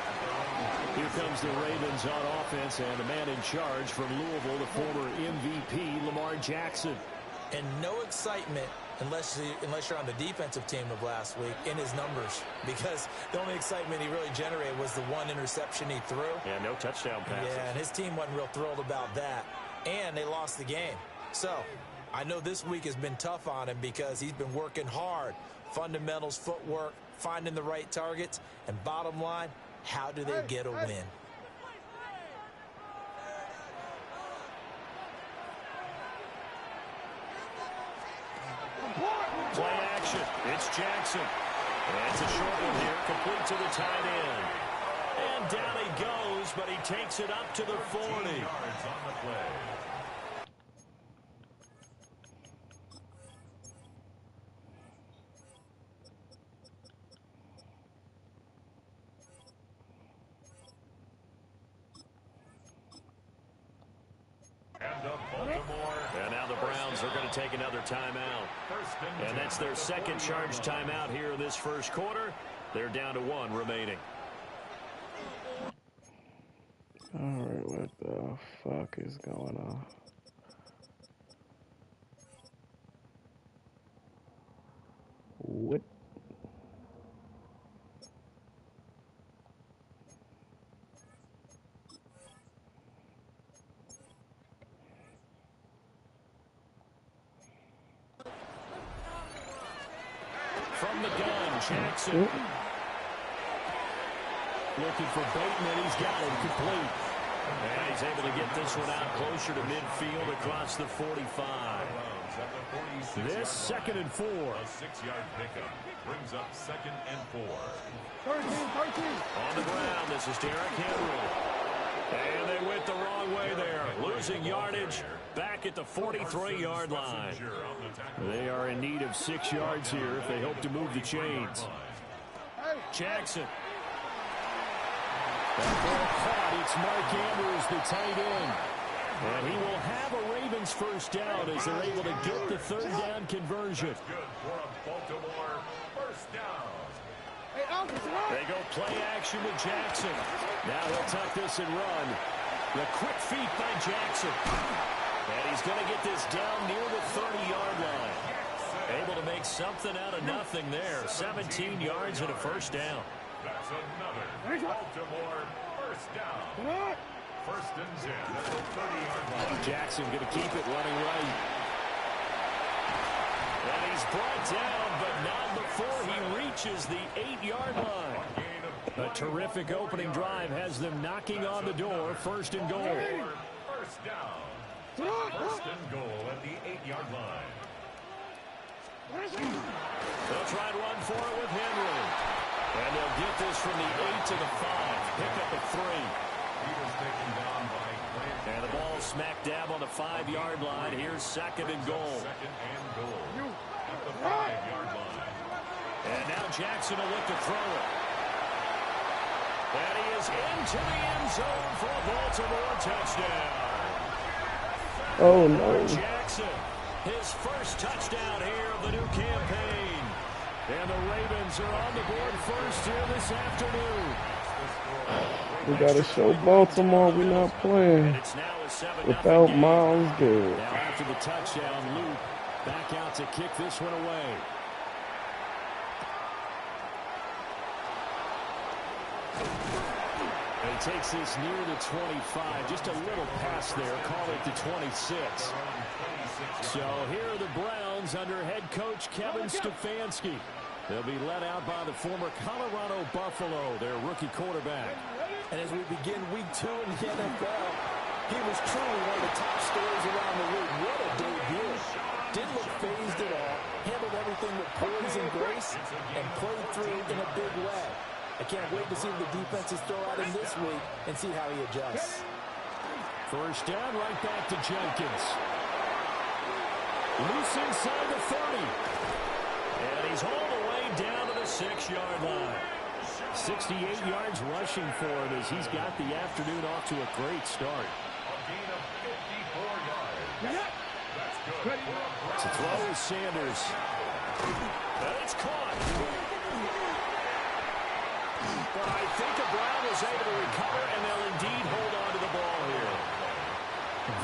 Here comes the Ravens on offense, and the man in charge from Louisville, the former MVP, Lamar Jackson. And no excitement unless you're on the defensive team of last week in his numbers, because the only excitement he really generated was the one interception he threw. Yeah, no touchdown passes. Yeah, and his team wasn't real thrilled about that, and they lost the game. So I know this week has been tough on him because he's been working hard. Fundamentals, footwork, finding the right targets, and bottom line, how do they get a win? Play action. It's Jackson. And it's a short one here, complete to the tight end. And down he goes, but he takes it up to the 40. And now the Browns are going to take another timeout. And that's their second charge timeout here in this first quarter. They're down to 1 remaining. Alright, what the fuck is going on? What? From the gun, Jackson. Looking for Bateman. He's got him complete. And he's able to get this one out closer to midfield across the 45. This 2nd and 4. A 6-yard pickup brings up 2nd and 4. 13. On the ground, this is Derrick Henry. And they went the wrong way there. Losing yardage back at the 43-yard line. They are in need of 6 yards here if they hope to move the chains. Jackson. That ball caught. It's Mark Andrews, the tight end. And he will have a Ravens first down as they're able to get the 3rd down conversion. Good for a Baltimore first down. They go play action with Jackson. Now he'll tuck this and run. The quick feet by Jackson. And he's going to get this down near the 30-yard line. Able to make something out of nothing there. 17 yards and a first down. That's another Baltimore first down. 1st and 10 at the 30-yard line. Jackson going to keep it running right. And he's brought down, but not before he reaches the 8-yard line. A terrific opening drive has them knocking on the door. 1st and goal. First down. 1st and goal at the 8-yard line. They'll try and run for it with Henry. And they'll get this from the 8 to the 5. pickup of 3. He was taken down by Grant. And the ball smack dab on the 5-yard line. Here's 2nd and goal. Second and goal at the 5-yard line. And now Jackson will look to throw it. And he is into the end zone for a Baltimore touchdown. Oh, no. Jackson, his first touchdown here of the new campaign. And the Ravens are on the board first here this afternoon. We got to show Baltimore we're not playing without Miles Garrett. Now after the touchdown, Luke back out to kick this one away. He takes this near the 25, just a little pass there, call it the 26. So here are the Browns under head coach Kevin Stefanski. They'll be led out by the former Colorado Buffalo, their rookie quarterback. And as we begin week 2 in the NFL, he was truly one of the top stories around the league. What a debut. Didn't look phased at all, handled everything with poise and grace, and played through in a big way. I can't wait to see what the defenses throw at him this week and see how he adjusts. First down, right back to Jenkins. Loose inside the 30. And he's all the way down to the 6-yard line. 68 yards rushing for him as he's got the afternoon off to a great start. A gain of 54 yards. That's good. To throw is Sanders. And it's caught. But I think the Brown was able to recover, and they'll indeed hold on to the ball here.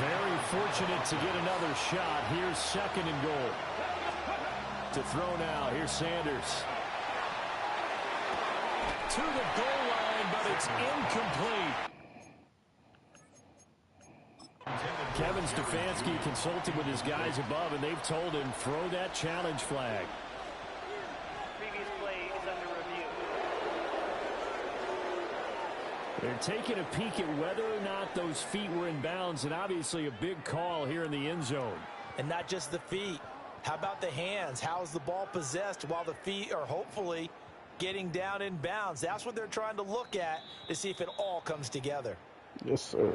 Very fortunate to get another shot. Here's 2nd and goal. To throw now, here's Sanders. To the goal line, but it's incomplete. Kevin Stefanski consulted with his guys above, and they've told him, throw that challenge flag. Previous play is under review. They're taking a peek at whether or not those feet were in bounds, and obviously a big call here in the end zone. And not just the feet. How about the hands? How's the ball possessed while the feet are hopefully getting down in bounds? That's what they're trying to look at to see if it all comes together. Yes, sir.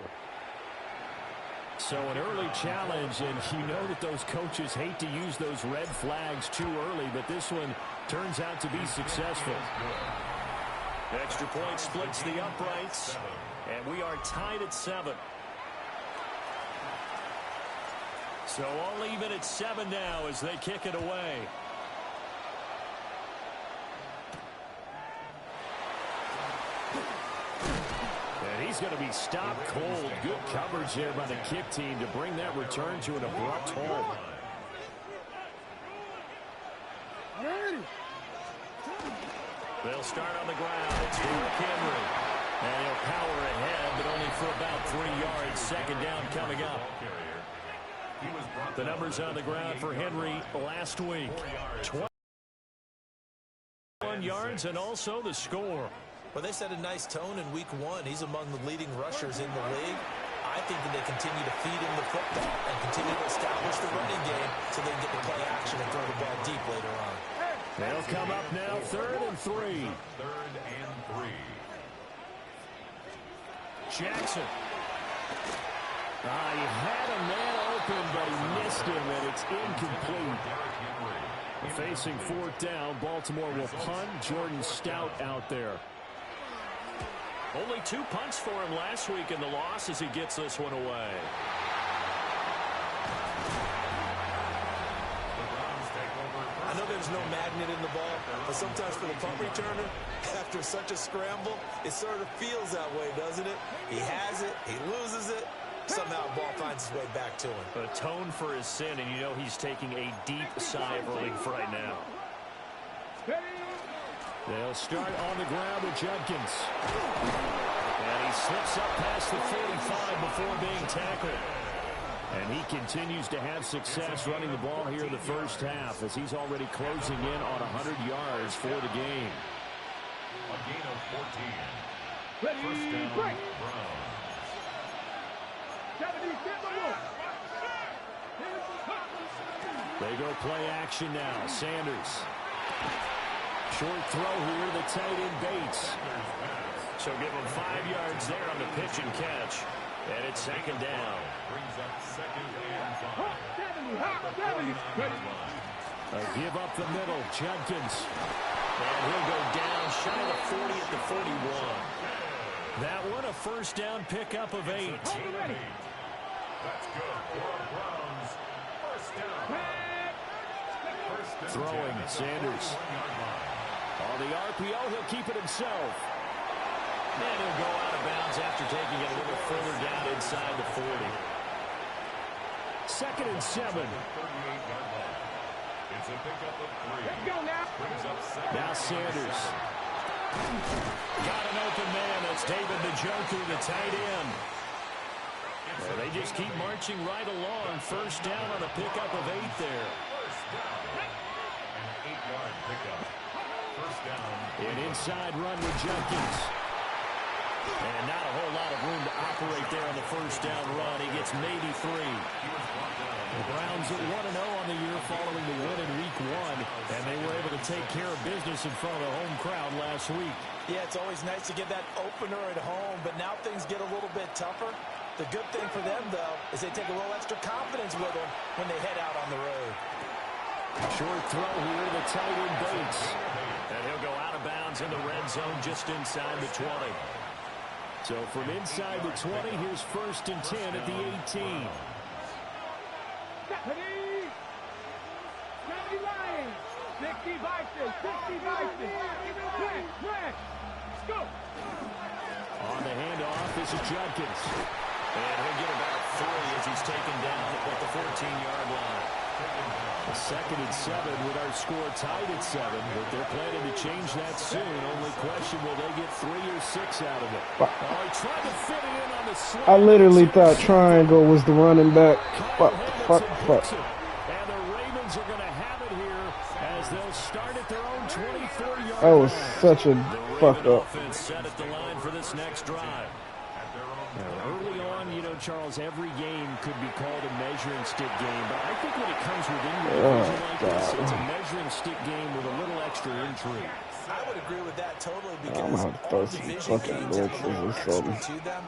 So an early challenge, and you know that those coaches hate to use those red flags too early, but this one turns out to be successful. Extra point splits the uprights, and we are tied at 7. So all even at 7 now as they kick it away. And he's going to be stopped cold. Good coverage there by the kick team to bring that return to an abrupt halt. They'll start on the ground. It's Derrick Henry. And he'll power ahead, but only for about 3 yards. 2nd down coming up. The numbers on the ground for Henry last week. 21 yards and also the score. Well, they set a nice tone in week 1. He's among the leading rushers in the league. I think that they continue to feed him the football and continue to establish the running game so they can get the play action and throw the ball deep later on. They'll come up now 3rd and 3. 3rd and 3. Jackson. He had a man open, but he missed him, and it's incomplete. Facing 4th down, Baltimore will punt. Jordan Stout out there. Only 2 punts for him last week in the loss as he gets this one away. I know there's no magnet in the ball, but sometimes for the punt returner, after such a scramble, it sort of feels that way, doesn't it? He has it, he loses it, somehow the ball finds its way back to him. Atone for his sin, and you know he's taking a deep sigh of relief right now. They'll start on the ground with Jenkins. And he slips up past the 45 before being tackled. And he continues to have success running the ball here in the first half as he's already closing in on 100 yards for the game. A gain of 14. First down, Browns. They go play action now. Sanders. Short throw here, the tight end Bates. So give them 5 yards there on the pitch and catch. And it's second down. Brings up second and 5. Give up the middle. Judkins. And he'll go down shy of the 40 at the 41. That one a first down pickup of 8. That's good for Browns. First down. Throwing, Sanders. On the RPO, he'll keep it himself. And he'll go out of bounds after taking it a little further down inside the 40. Second and 7. It's a pickup of 3. Let's go now. Brings up second. Now Sanders. Got an open man. That's David the Joker, the tight end. And they just keep marching right along. First down on a pickup of 8 there. First down. An 8-yard pickup. First down. An inside run with Judkins. And not a whole lot of room to operate there on the first down run. He gets maybe 3. The Browns are 1-0 on the year following the win in Week 1, and they were able to take care of business in front of the home crowd last week. Yeah, it's always nice to get that opener at home, but now things get a little bit tougher. The good thing for them, though, is they take a little extra confidence with them when they head out on the road. Short throw here to the tight end Bates. And he'll go out of bounds in the red zone just inside the 20. So from inside the 20, here's first and 10 at the 18. 70 Lions. 60 Vikings. 60 Vikings. Let's go. On the handoff, this is Judkins. And he'll get about 3 as he's taken down at the 14-yard line. Second and 7 with our score tied at 7, but they're planning to change that soon. Only question, will they get 3 or 6 out of it? Oh, he tried to fit it in on the slant. I literally thought triangle was the running back. Fuck. And the Ravens are going to have it here as they'll start at their own 24-yard line. That was such a fuck up. Offense set at the line for this next drive. Early on, you know, Charles, every game could be called a measuring stick game, but I think when it comes within your division like this, it's a measuring stick game with a little extra intrigue. I would agree with that totally I'm gonna because have to throw all some division fucking games have a blitzes little or extra something. to them.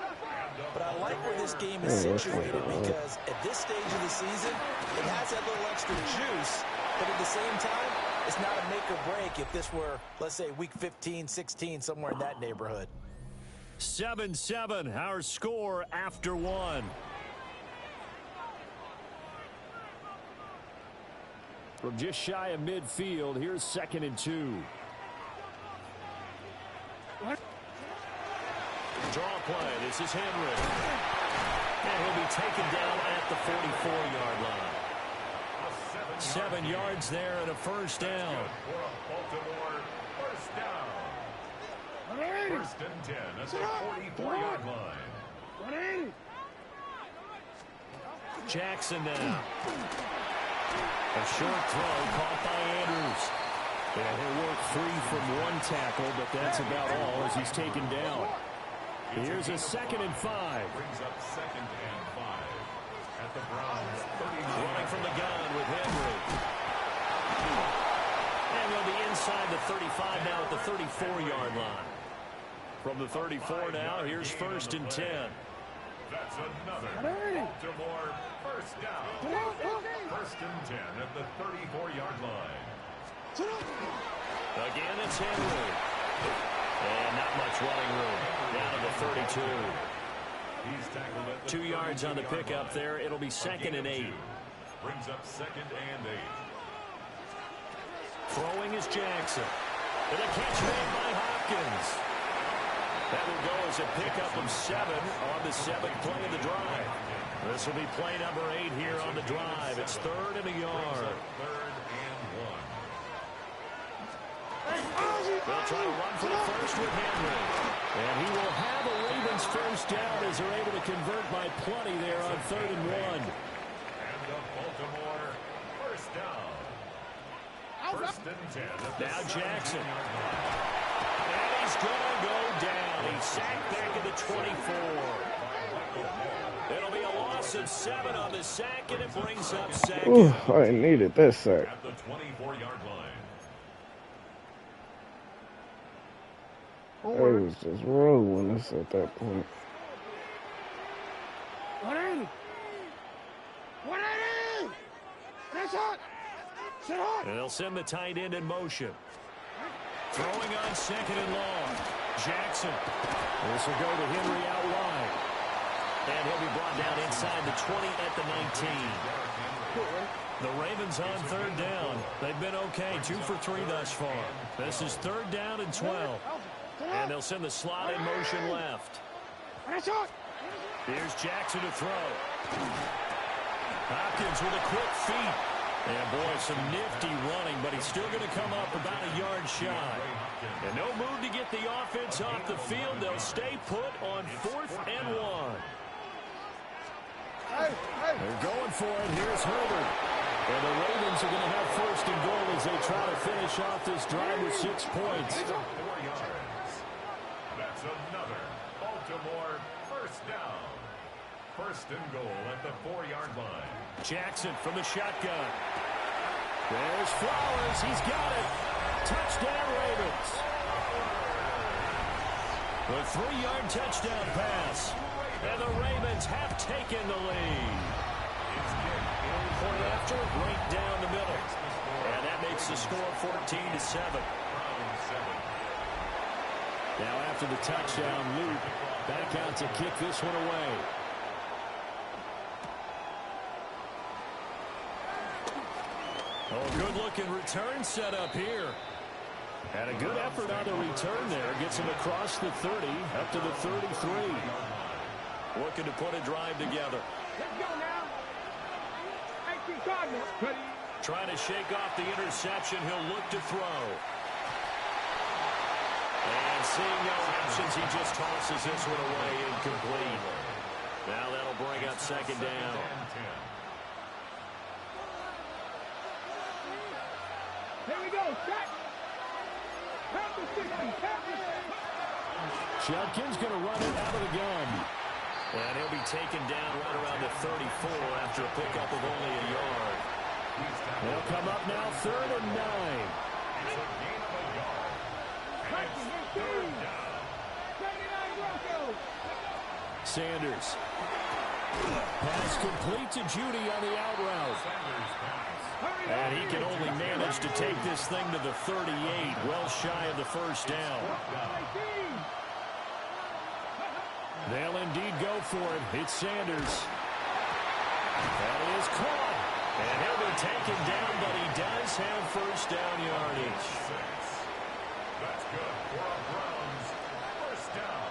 But I like where this game is situated because at this stage of the season, it has that little extra juice, but at the same time, it's not a make or break if this were, let's say, week 15, 16, somewhere in that neighborhood. 7-7, our score after 1. From just shy of midfield, here's second and 2. Draw play, this is Henry. And he'll be taken down at the 44-yard line. 7 yards there and a first down. Baltimore, first down. First and 10 at the 44-yard line. Jackson now. A short throw caught by Andrews. And he'll work free from one tackle, but that's about all as he's taken down. Here's a second and 5. Brings up second and 5 at the Browns 39. Running from the gun with Henry. And they'll be inside the 35 now at the 34-yard line. From the 34 now, here's first and 10. That's another Baltimore first down. First and 10 at the 34-yard line. Again, it's Henry. And not much running room. Down to the 32. He's tackled at the 2 yards on the pickup there. It'll be second and 8. Brings up second and 8. Throwing is Jackson. And a catch made by Hopkins. That will go as a pickup of 7 on the 7th play of the drive. This will be play number 8 here on the drive. It's 3rd and a yard. 3rd and 1. They'll try to run for the first with Henry. And he will have a Ravens first down as they're able to convert by plenty there on 3rd and 1. And the Baltimore first down. First and 10 at the Now Jackson. 7-yard line. And he's going to go down. He's sacked back at the 24. It'll be a loss of 7 on the sack, and it brings up second. Ooh, I needed that sack. At the 24-yard line. They was just rolling us at that point. 180. 180. That's hot. Sit hot. And they'll send the tight end in motion. Throwing on second and long. Jackson. This will go to Henry out wide. And he'll be brought down inside the 20 at the 19. The Ravens on third down. They've been okay, 2 for 3 thus far. This is third down and 12. And they'll send the slot in motion left. Here's Jackson to throw. Hopkins with a quick feet. And boy, some nifty running, but he's still going to come up about a yard shy. And no move to get the offense off the field. They'll stay put on 4th and 1. They're going for it. Here's Herbert. And the Ravens are going to have 1st and goal as they try to finish off this drive with 6 points. That's another Baltimore 1st down. 1st and goal at the 4-yard line. Jackson from the shotgun. There's Flowers. He's got it. Touchdown, Ravens. The 3-yard touchdown pass. And the Ravens have taken the lead. Point after, right down the middle. And that makes the score 14-7. Now after the touchdown, Luke back out to kick this one away. Oh, good-looking return set up here. And a good effort on the return there. Gets him across the 30, up to the 33. Looking to put a drive together. Let's go now. Trying to shake off the interception. He'll look to throw. And seeing no options, he just tosses this one away incomplete. Now that'll bring up 2nd down. Here we go. Shot. Judkins going to run it out of the gun. And he'll be taken down right around the 34 after a pickup of only a yard. They'll come up now 3rd and 9. Sanders. Pass complete to Judy on the out route. And he can only manage to take this thing to the 38, well shy of the 1st down. They'll indeed go for it. It's Sanders. That is caught. And he'll be taken down, but he does have 1st down yardage. That's good for a Browns 1st down.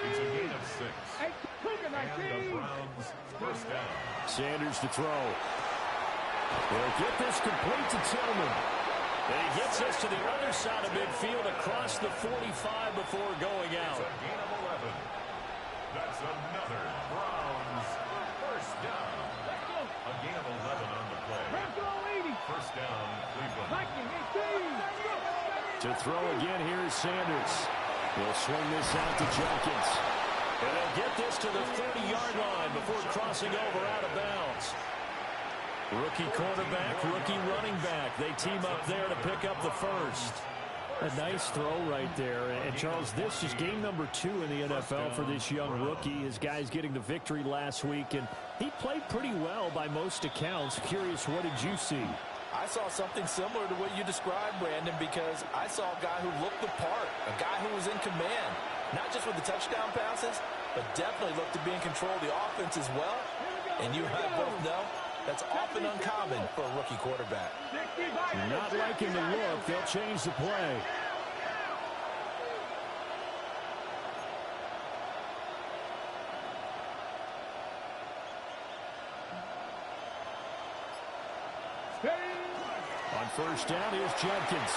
It's a gain of 6. And the Browns 1st down. Sanders to throw. They'll get this complete to Tillman. And he gets us to the other side of midfield across the 45 before going out. It's a gain of 11. That's another Browns 1st down. A gain of 11 on the play. 1st down, Cleveland. To throw again, here's Sanders. He'll swing this out to Jenkins. And they'll get this to the 30-yard line before crossing over out of bounds. Rookie quarterback, rookie running back. They team up there to pick up the 1st. A nice throw right there. And, Charles, this is game number 2 in the NFL for this young rookie. His guys getting the victory last week, and he played pretty well by most accounts. Curious, what did you see? I saw something similar to what you described, Brandon, because I saw a guy who looked the part, a guy who was in command, not just with the touchdown passes, but definitely looked to be in control of the offense as well. And you and I both know that's often uncommon for a rookie quarterback. Not liking the look. They'll change the play. On 1st down, here's Jenkins.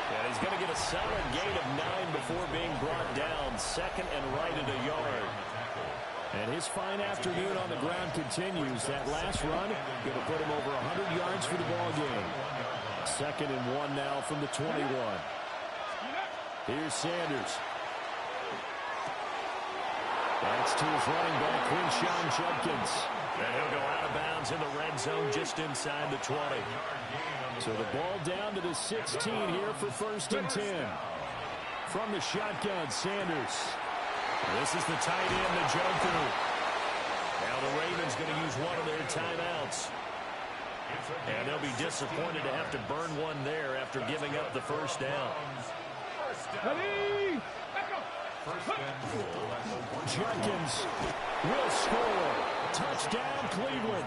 And he's going to get a solid gain of 9 before being brought down. 2nd and right at a yard. And his fine afternoon on the ground continues. That last run going to put him over 100 yards for the ball game. 2nd and 1 now from the 21. Here's Sanders. That's to his running back, Quinshon Judkins. And he'll go out of bounds in the red zone just inside the 20. So the ball down to the 16 here for 1st and 10. from the shotgun, Sanders. This is the tight end, the Joker. Now the Ravens going to use one of their timeouts. And they'll be disappointed to have to burn one there after giving up the first down. Jenkins will score. Touchdown, Cleveland.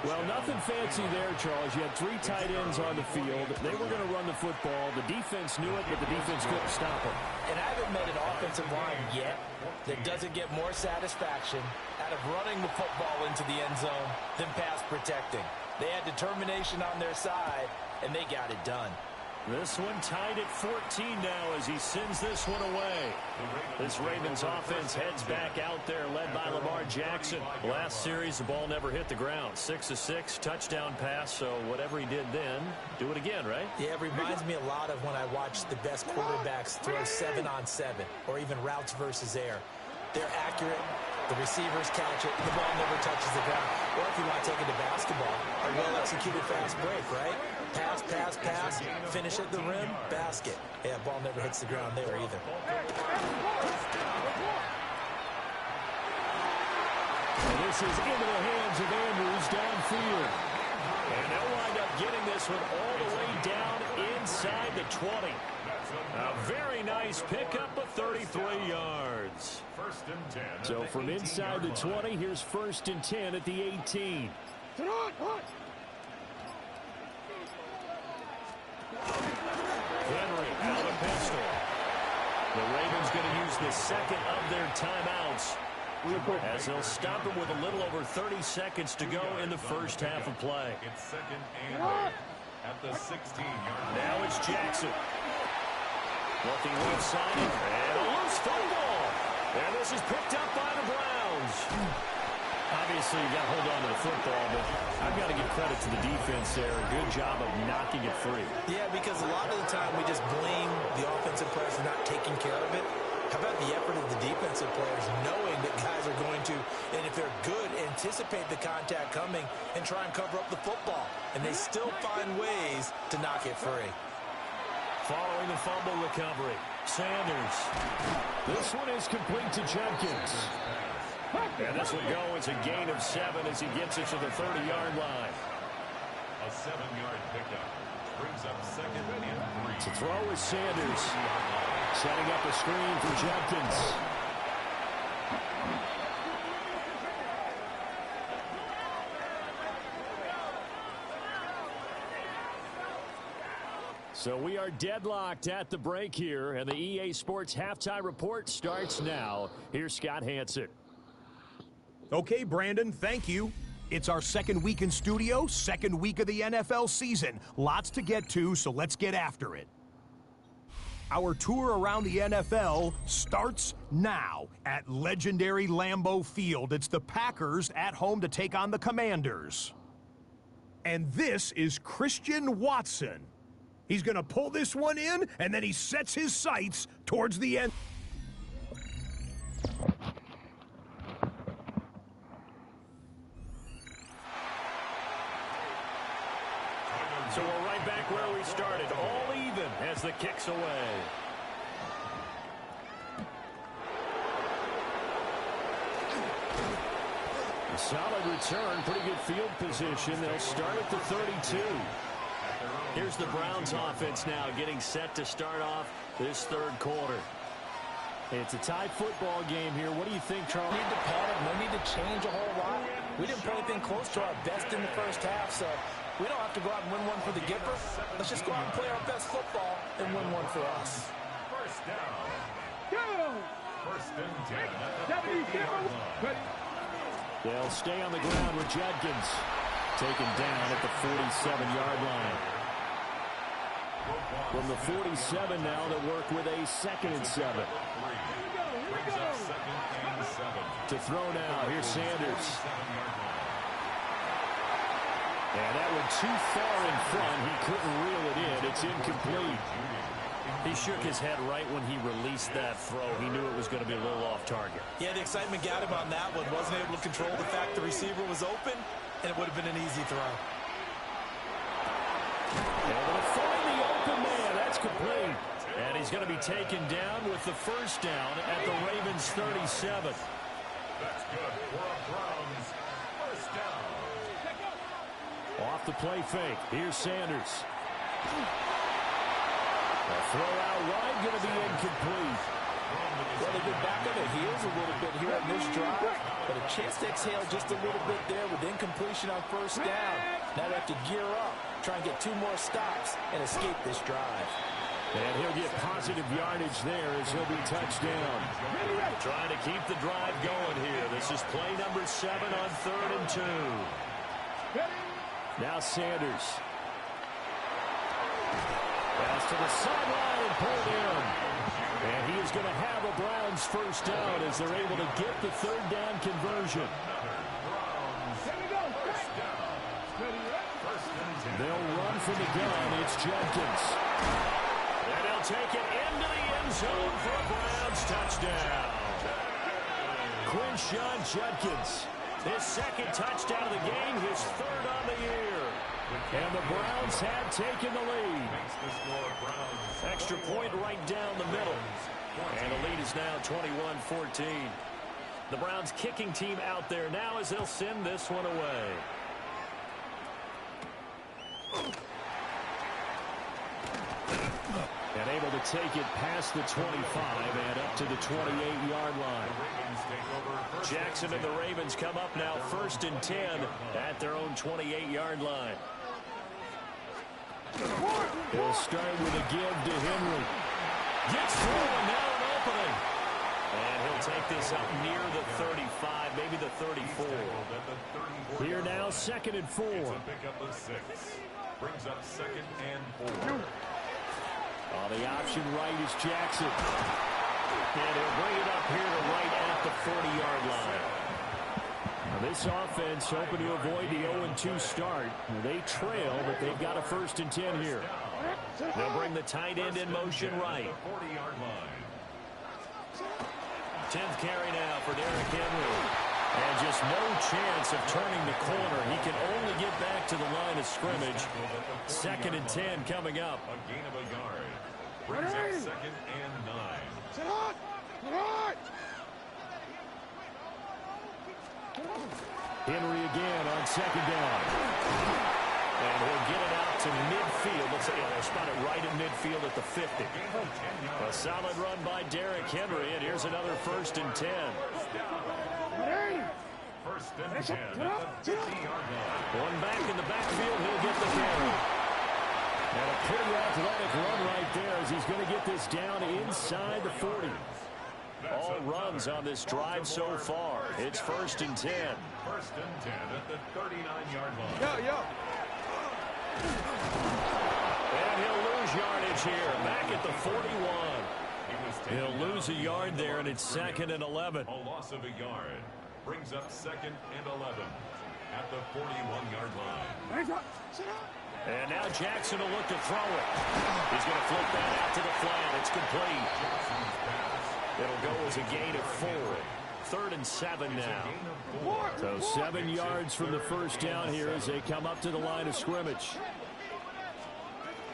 Well, nothing fancy there, Charles. You had 3 tight ends on the field. They were going to run the football. The defense knew it, but the defense couldn't stop them. And I haven't met an offensive line yet that doesn't get more satisfaction out of running the football into the end zone than pass protecting. They had determination on their side, and they got it done. This one tied at 14 now as he sends this one away. This Ravens offense heads back out there, led by Lamar Jackson. Last series, the ball never hit the ground. 6 of 6, touchdown pass, so whatever he did then, do it again, right? Yeah, it reminds me a lot of when I watch the best quarterbacks throw 7-on-7 or even routes versus air. They're accurate. The receivers catch it. The ball never touches the ground. Or if you want to take it to basketball, a well-executed fast break, right? Pass, pass, pass, finish at the rim, basket. Yeah, ball never hits the ground there either. And this is into the hands of Andrews downfield. And they'll wind up getting this one all the way down inside the 20. A very nice pickup of 33 yards. First and 10. So from inside the 20, here's 1st and 10 at the 18. Henry out of pistol. The Ravens going to use the second of their timeouts as they'll stop him with a little over 30 seconds to go in the first half of play. It's 2nd and 8 at the 16-yard line. Now it's Jackson. Looking left side, and a loose fumble. And this is picked up by the Browns. Obviously, you got to hold on to the football, but I've got to give credit to the defense there. A good job of knocking it free. Yeah, because a lot of the time we just blame the offensive players for not taking care of it. How about the effort of the defensive players knowing that guys are going to, and if they're good, anticipate the contact coming and try and cover up the football. And they still find ways to knock it free. Following the fumble recovery, Sanders. This one is complete to Jenkins. And this will go as a gain of 7 as he gets it to the 30-yard line. A 7-yard pickup brings up 2nd and 3. To throw is Sanders. Setting up a screen for Jenkins. So we are deadlocked at the break here, and the EA Sports Halftime Report starts now. Here's Scott Hansen. Okay, Brandon, thank you. It's our 2nd week in studio, 2nd week of the NFL season. Lots to get to, so let's get after it. Our tour around the NFL starts now at legendary Lambeau Field. It's the Packers at home to take on the Commanders. And this is Christian Watson. He's going to pull this one in, and then he sets his sights towards the end. So we're right back where we started, all even as the kick's away. A solid return, pretty good field position. They'll start at the 32. Here's the Browns offense now getting set to start off this 3rd quarter. It's a tie football game here. What do you think, Charles? No need to panic. No need to change a whole lot. We didn't play anything close to our best in the first half, so we don't have to go out and win one for the Gipper. Let's just go out and play our best football and win one for us. First down. Go! First and 10 at the 50-yard line. They'll stay on the ground with Jenkins. Taken down at the 47-yard line. From the 47 now, they'll work with a 2nd and 7. Brings up 2nd and 7. To throw now, here's Sanders. And that one too far in front. He couldn't reel it in. It's incomplete. He shook his head right when he released that throw. He knew it was going to be a little off target. Yeah, the excitement got him on that one. Wasn't able to control the fact the receiver was open, and it would have been an easy throw. Able to find the open man. That's complete. And he's going to be taken down with the first down at the Ravens' 37. That's good for a Browns first down. Off the play fake. Here's Sanders. A throw out wide, going to be incomplete. Well, they get back on their heels a little bit here on this drive, but a chance to exhale just a little bit there with incompletion on first down. Now they have to gear up, try and get 2 more stops, and escape this drive. And he'll get positive yardage there as he'll be touched down. Trying to keep the drive going here. This is play number 7 on 3rd and 2. Now Sanders. Pass to the sideline and pulled in. And he is going to have a Browns first down as they're able to get the 3rd down conversion. They'll run from the gun. It's Jenkins. And he'll take it into the end zone for a Browns touchdown. Quinshawn Judkins, his 2nd touchdown of the game, his 3rd on the year. And the Browns have taken the lead. Extra point right down the middle. And the lead is now 21-14. The Browns kicking team out there now as they'll send this one away. And able to take it past the 25 and up to the 28-yard line. Jackson and the Ravens come up now 1st and 10 at their own 28-yard line. He'll start with a give to Henry. Gets through and now an opening. And he'll take this up near the 35, maybe the 34. Here now 2nd and 4. It's a pickup of 6. Brings up 2nd and 4. On the option right is Jackson. And he'll bring it up here to right at the 40-yard line. Now this offense hoping to avoid the 0-2 start. They trail, but they've got a 1st and 10 here. They'll bring the tight end in motion right. 40-yard line. 10th carry now for Derrick Henry. And just no chance of turning the corner. He can only get back to the line of scrimmage. 2nd and 10 coming up. A gain of a yard. Brings up 2nd and 9. Sit on! Sit on! Henry again on 2nd down. And he'll get it out to midfield. Let's say they'll spot it right in midfield at the 50. A solid run by Derrick Henry, and here's another 1st and 10. 1st and 10 at the 50-yard line. One back in the backfield, he'll get the carry. And a pretty athletic run right there as he's going to get this down inside the 40. All runs on this drive so far. It's 1st and 10. 1st and 10 at the 39-yard line. And he'll lose yardage here. Back at the 41. He'll lose a yard there, and it's 2nd and 11. A loss of a yard. Brings up 2nd and 11 at the 41-yard line. And now Jackson will look to throw it. He's going to flip that out to the flat. It's complete. It'll go as a gain of 4. 3rd and 7 now. So 7 yards from the first down here as they come up to the line of scrimmage.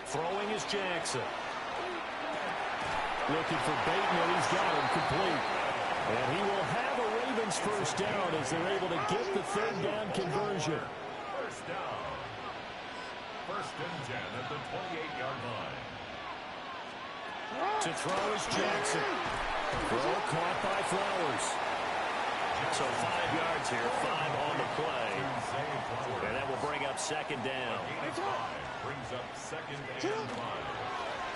Throwing is Jackson. Looking for Bateman. He's got him complete. And he will have a Ravens first down as they're able to get the 3rd down conversion. First down. 1st and 10 at the 28-yard line. To throw is Jackson. Throw caught by Flowers. So 5 yards here, 5 on the play. And that will bring up 2nd down. Brings up 2nd and 5.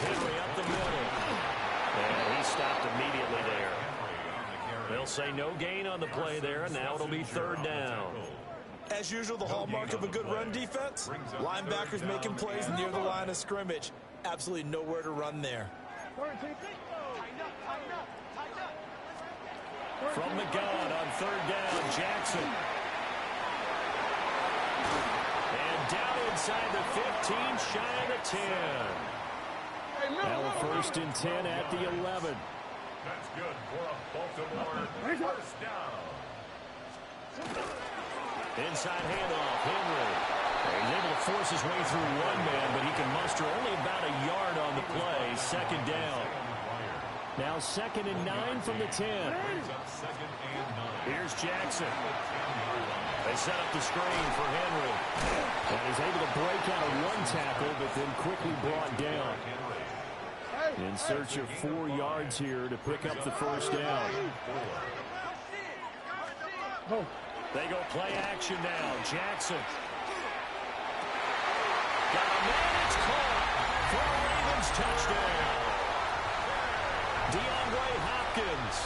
Henry up the middle. And he stopped immediately there. They'll say no gain on the play there, and now it'll be 3rd down. As usual, the hallmark of a good run defense, linebackers making plays near the line of scrimmage. Absolutely nowhere to run there. From the gun on 3rd down, Jackson. And down inside the 15, shy of the 10. Now a 1st and 10 at the 11. That's good for a Baltimore first down. Inside handoff, Henry. He's able to force his way through one man, but he can muster only about a yard on the play. Second down. Now 2nd and 9 from the 10. Here's Jackson. They set up the screen for Henry. And he's able to break out of one tackle, but then quickly brought down. In search of 4 yards here to pick up the first down. They go play action now. Jackson. Got a man, it's caught for a Ravens touchdown. DeAndre Hopkins,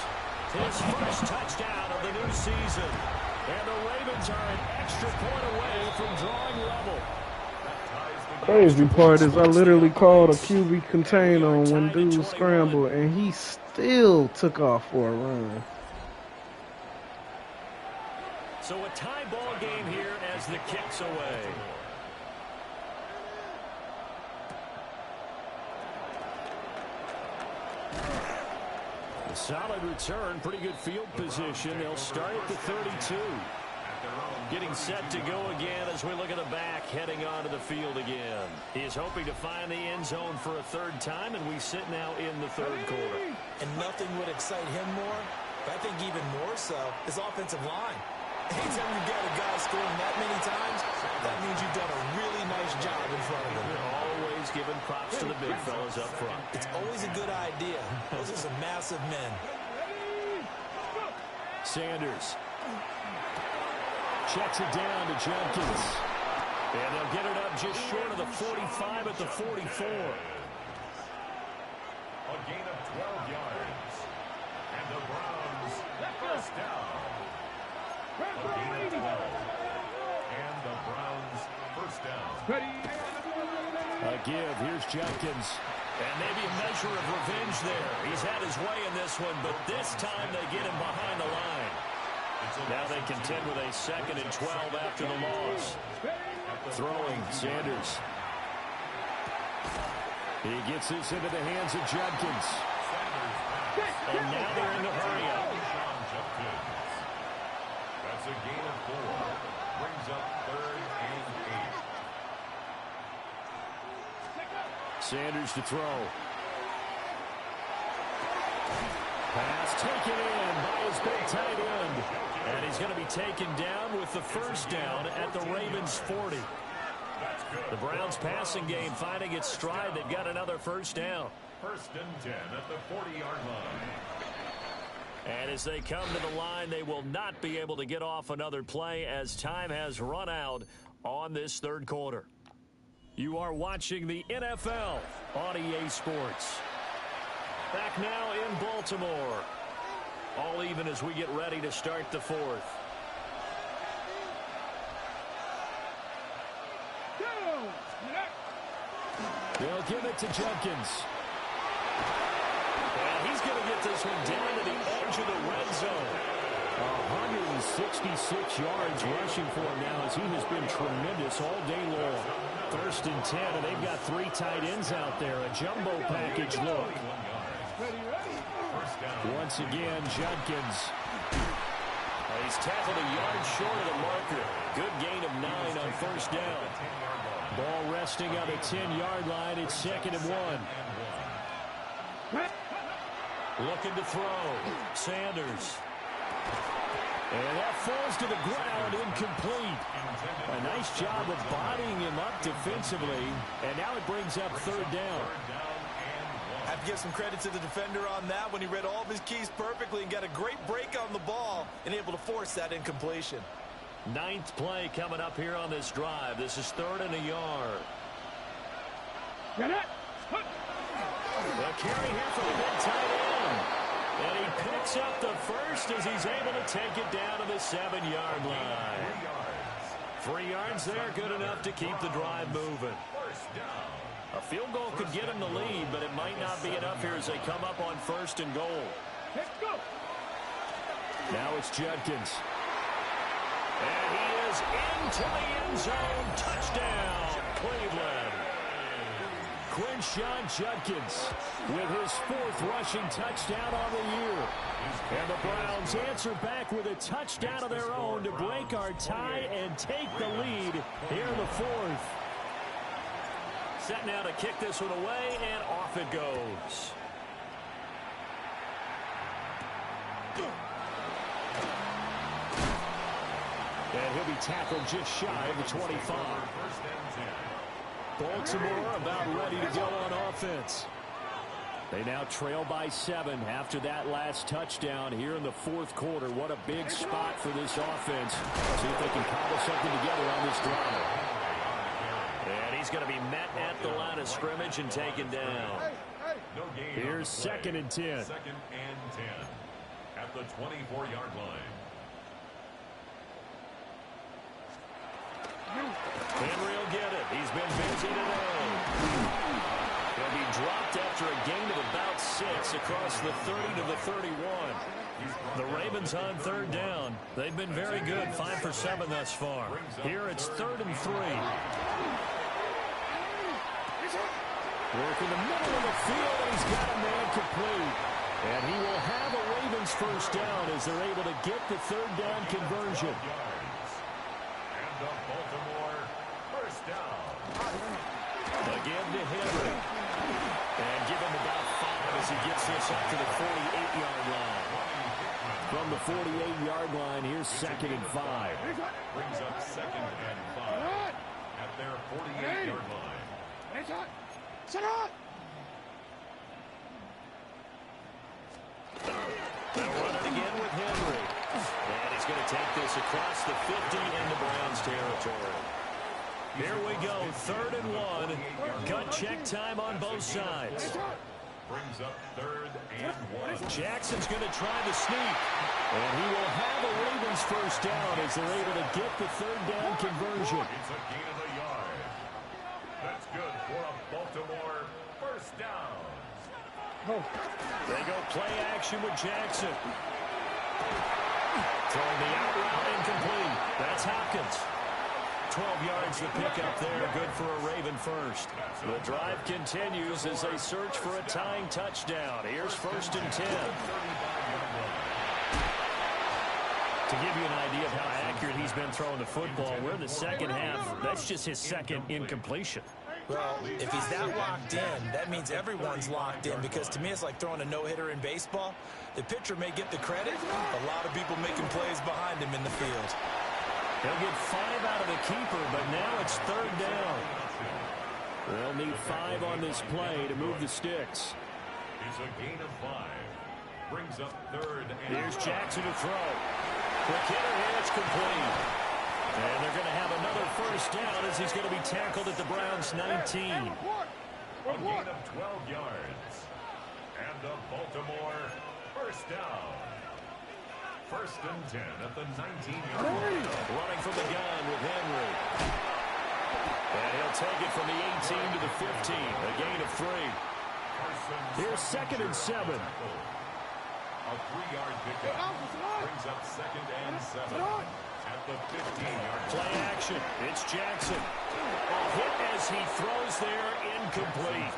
his first touchdown of the new season. And the Ravens are an extra point away from drawing level. Crazy part is I literally called a QB contain on when dude scrambled, and he still took off for a run. So a tie ball game here as the kick's away. A solid return, pretty good field position. They'll start at the 32. Getting set to go again as we look at the back heading onto the field again. He is hoping to find the end zone for a third time, and we sit now in the third quarter. And nothing would excite him more, but I think even more so, his offensive line. Anytime you've got a guy scoring that many times, that means you've done a really nice job in front of him. You're always giving props to the big fellas up front. It's always a good idea. Those are some massive men. Sanders checks it down to Jenkins. And they'll get it up just short of the 45 at the 44. A gain of 12 yards. And the Browns first down. A gain of 12. And the Browns first down. A give. Here's Jenkins. And maybe a measure of revenge there. He's had his way in this one, but this time they get him behind the line. Now they contend with a 2nd and 12 after the loss. Throwing, Sanders. He gets this into the hands of Jenkins. And now they're in the hurry-up. That's a gain of 4. Brings up 3rd and 8. Sanders to throw. Pass taken in by his big tight end. And he's going to be taken down with the first down at the Ravens' 40. The Browns passing game finding its stride. They've got another first down. 1st and 10 at the 40-yard line. And as they come to the line, they will not be able to get off another play as time has run out on this third quarter. You are watching the NFL on EA Sports. Back now in Baltimore. All even as we get ready to start the fourth. They'll give it to Jenkins. And he's going to get this one down to the edge of the red zone. 166 yards rushing for him now as he has been tremendous all day long. 1st and 10, and they've got 3 tight ends out there. A jumbo package look. Once again, Jenkins. He's tackled a yard short of the marker. Good gain of 9 on first down. Ball resting on the 10-yard line. It's 2nd and 1. Looking to throw. Sanders. And that falls to the ground, incomplete. A nice job of bodying him up defensively. And now it brings up 3rd down. I have to give some credit to the defender on that when he read all of his keys perfectly and got a great break on the ball and able to force that incompletion. 9th play coming up here on this drive. This is 3rd and a yard. The carry here for the big tight end. And he picks up the first as he's able to take it down to the 7-yard line. 3 yards there, good enough to keep the drive moving. A field goal could get him the lead, but it might not be enough here as they come up on 1st and goal. Now it's Jenkins. And he is into the end zone. Touchdown, Cleveland. Quinshon Judkins with his 4th rushing touchdown on the year. And the Browns answer back with a touchdown of their own to break our tie and take the lead here in the 4th. Set now to kick this one away, and off it goes. And he'll be tackled just shy of the 25. Baltimore about ready to go on offense. They now trail by 7 after that last touchdown here in the 4th quarter. What a big spot for this offense. See if they can cobble something together on this drive. And he's going to be met at the line of scrimmage and taken down. Here's 2nd and 10. 2nd and 10 at the 24-yard line. Henry will get it. He's been busy today. He'll be dropped after a gain of about 6 across the 30 to the 31. The Ravens on 3rd down. They've been very good, 5 for 7 thus far. Here it's 3rd and 3. Work in the middle of the field, and he's got a man complete. And he will have a Ravens 1st down as they're able to get the 3rd down conversion. And the Baltimore 1st down. Again to Henry. And give him about 5 as he gets this up to the 48-yard line. From the 48-yard line, here's 2nd and 5. Brings up 2nd and 5 at their 48-yard line. They'll run it again with Henry. And he's going to take this across the 50 into Browns territory. Here we go, 3rd and 1. Gut check time on both sides. Brings up 3rd and 1. Jackson's going to try to sneak. And he will have a Ravens 1st down as they're able to get the 3rd down conversion. It's a gain of a yard. That's good for a Baltimore 1st down. They go play action with Jackson. Throwing the out route incomplete. That's Hopkins. 12 yards the pickup there. Good for a Raven 1st. The drive continues as they search for a tying touchdown. Here's 1st and 10. To give you an idea of how accurate he's been throwing the football, we're in the 2nd half. That's just his 2nd incompletion. Well, if he's that locked in, that means everyone's locked in, because to me it's like throwing a no-hitter in baseball. The pitcher may get the credit, a lot of people making plays behind him in the field. They'll get 5 out of the keeper, but now it's 3rd down. They'll need 5 on this play to move the sticks. It's a gain of 5. Brings up 3rd and Here's Jackson to throw. Quick hitter here, it's complete. And they're going to have another 1st down as he's going to be tackled at the Browns' 19. A gain of 12 yards. And the Baltimore 1st down. 1st and 10 at the 19-yard line. Running from the gun with Henry. And he'll take it from the 18 to the 15. A gain of 3. Here's 2nd and 7. A 3-yard pickup. Brings up 2nd and 7 at the 15-yard line. Play action. It's Jackson. A hit as he throws there, incomplete.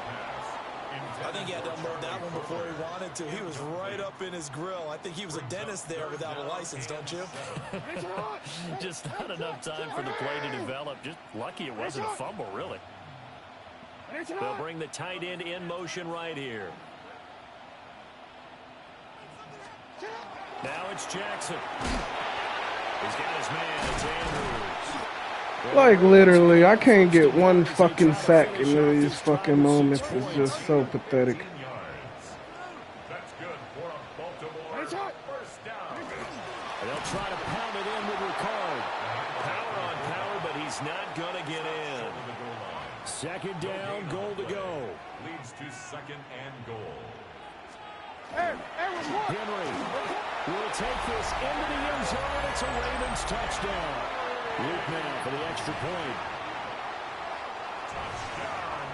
I think he had to unload that one before he wanted to. He was right up in his grill. I think he was a dentist there without a license, don't you? Just not enough time for the play to develop. Just lucky it wasn't a fumble, really. They'll bring the tight end in motion right here. Now it's Jackson. He's got his man. It's Andrews. Like, literally, I can't get one fucking sack in these fucking moments. It's just so pathetic. That's good for a Baltimore 1st down. They'll try to pound it in with Ricard. Power on power, but he's not going to get in. 2nd down, goal to go. Leads to 2nd and goal. Henry will take this into the end zone. It's a Ravens touchdown. Luke now for the extra point. Touchdown,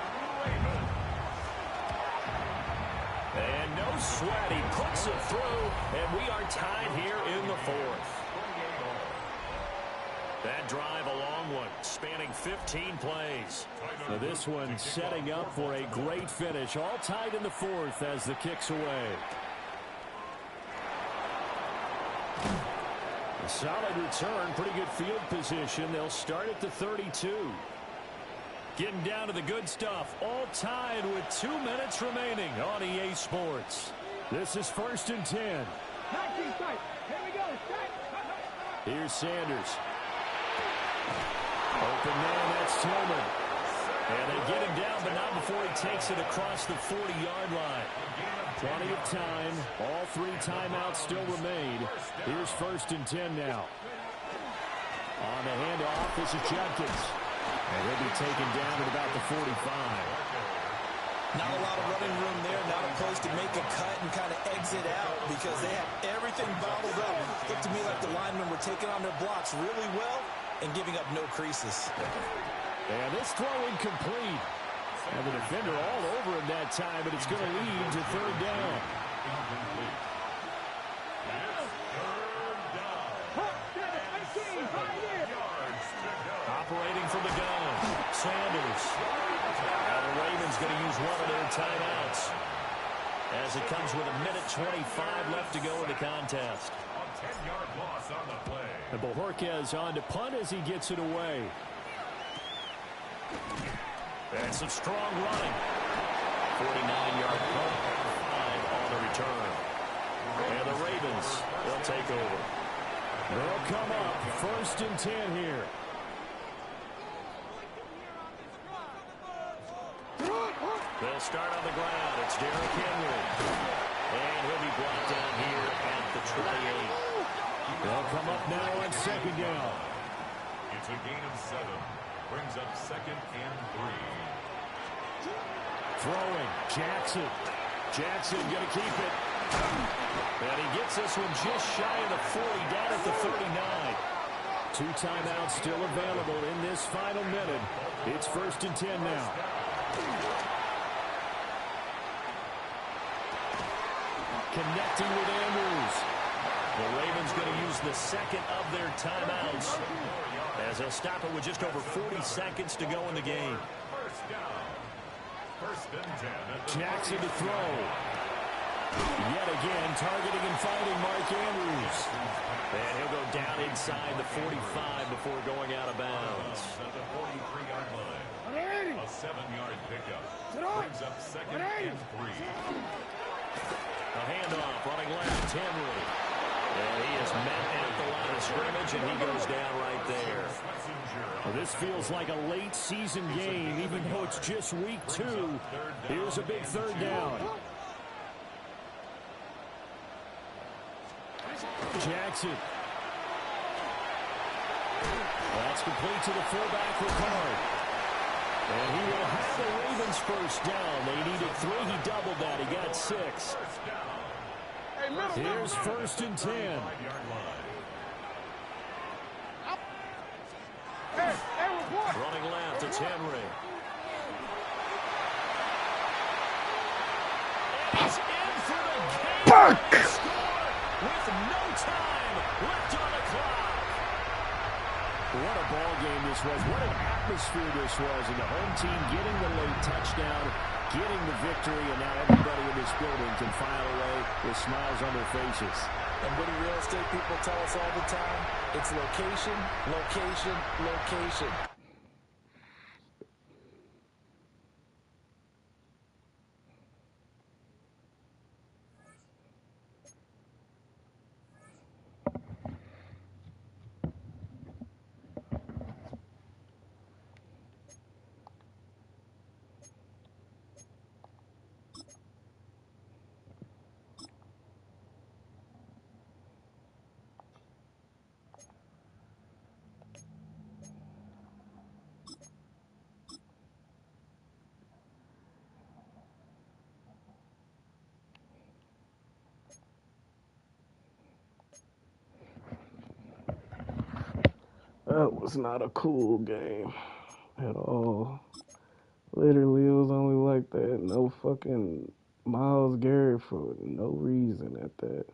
Ravens. And no sweat. He puts it through, and we are tied here in the 4th. That drive, a long one, spanning 15 plays. Now this one setting up for a great finish. All tied in the fourth as the kick's away. A solid return, pretty good field position. They'll start at the 32. Getting down to the good stuff. All tied with 2 minutes remaining on EA Sports. This is 1st and 10. Here we go. Here's Sanders. Open man, that's Tillman. And they get him down, but not before he takes it across the 40-yard line. Plenty of time. All 3 timeouts still remain. Here's 1st and 10 now. On the handoff, this is Judkins. And he'll be taken down at about the 45. Not a lot of running room there, not a place to make a cut and kind of exit out because they have everything bottled up. Looked to me like the linemen were taking on their blocks really well and giving up no creases. And this throw incomplete. And the defender all over him that time, but it's going to lead to 3rd down. Operating from the gun, Sanders. Now the Ravens going to use one of their timeouts as it comes with 1:25 left to go in the contest. A 10-yard loss on the play. And Bojorquez on to punt as he gets it away. And some strong running. 49-yard punt, 5 on the return. And the Ravens, they'll take over. They'll come up 1st and 10 here. They'll start on the ground. It's Derrick Henry. And he'll be brought down here at the 28. They'll come up now on 2nd down. It's a gain of 7. Brings up 2nd and 3. Throwing, Jackson. Jackson going to keep it. And he gets this one just shy of the 40, down at the 39. 2 timeouts still available in this final minute. It's 1st and 10 now. Connecting with Andrews. The Ravens going to use the 2nd of their timeouts as they'll stop it with just over 40 seconds to go in the game. Jackson to throw. Yet again, targeting and finding Mark Andrews. And he'll go down inside the 45 before going out of bounds. At the 43-yard line. A 7-yard pickup. Brings up 2nd and 3. A handoff, running left, Henry. And he is met at the line of scrimmage, and he goes down right there. Well, this feels like a late season game, even though it's just week 2. Here's a big 3rd down. Jackson. That's complete to the fullback Ricard. And he will have the Ravens 1st down. They needed 3. He doubled that. He got 6. Here's 1st and 10. Running left, it's Henry. And he's in for the game. With no time left on the clock. What a ball game this was. What an atmosphere this was. And the home team getting the late touchdown, getting the victory, and now everybody in this building can file away with smiles on their faces. And what do real estate people tell us all the time? It's location, location, location. That was not a cool game at all. Literally, it was only like that. No fucking Myles Garrett for no reason at that.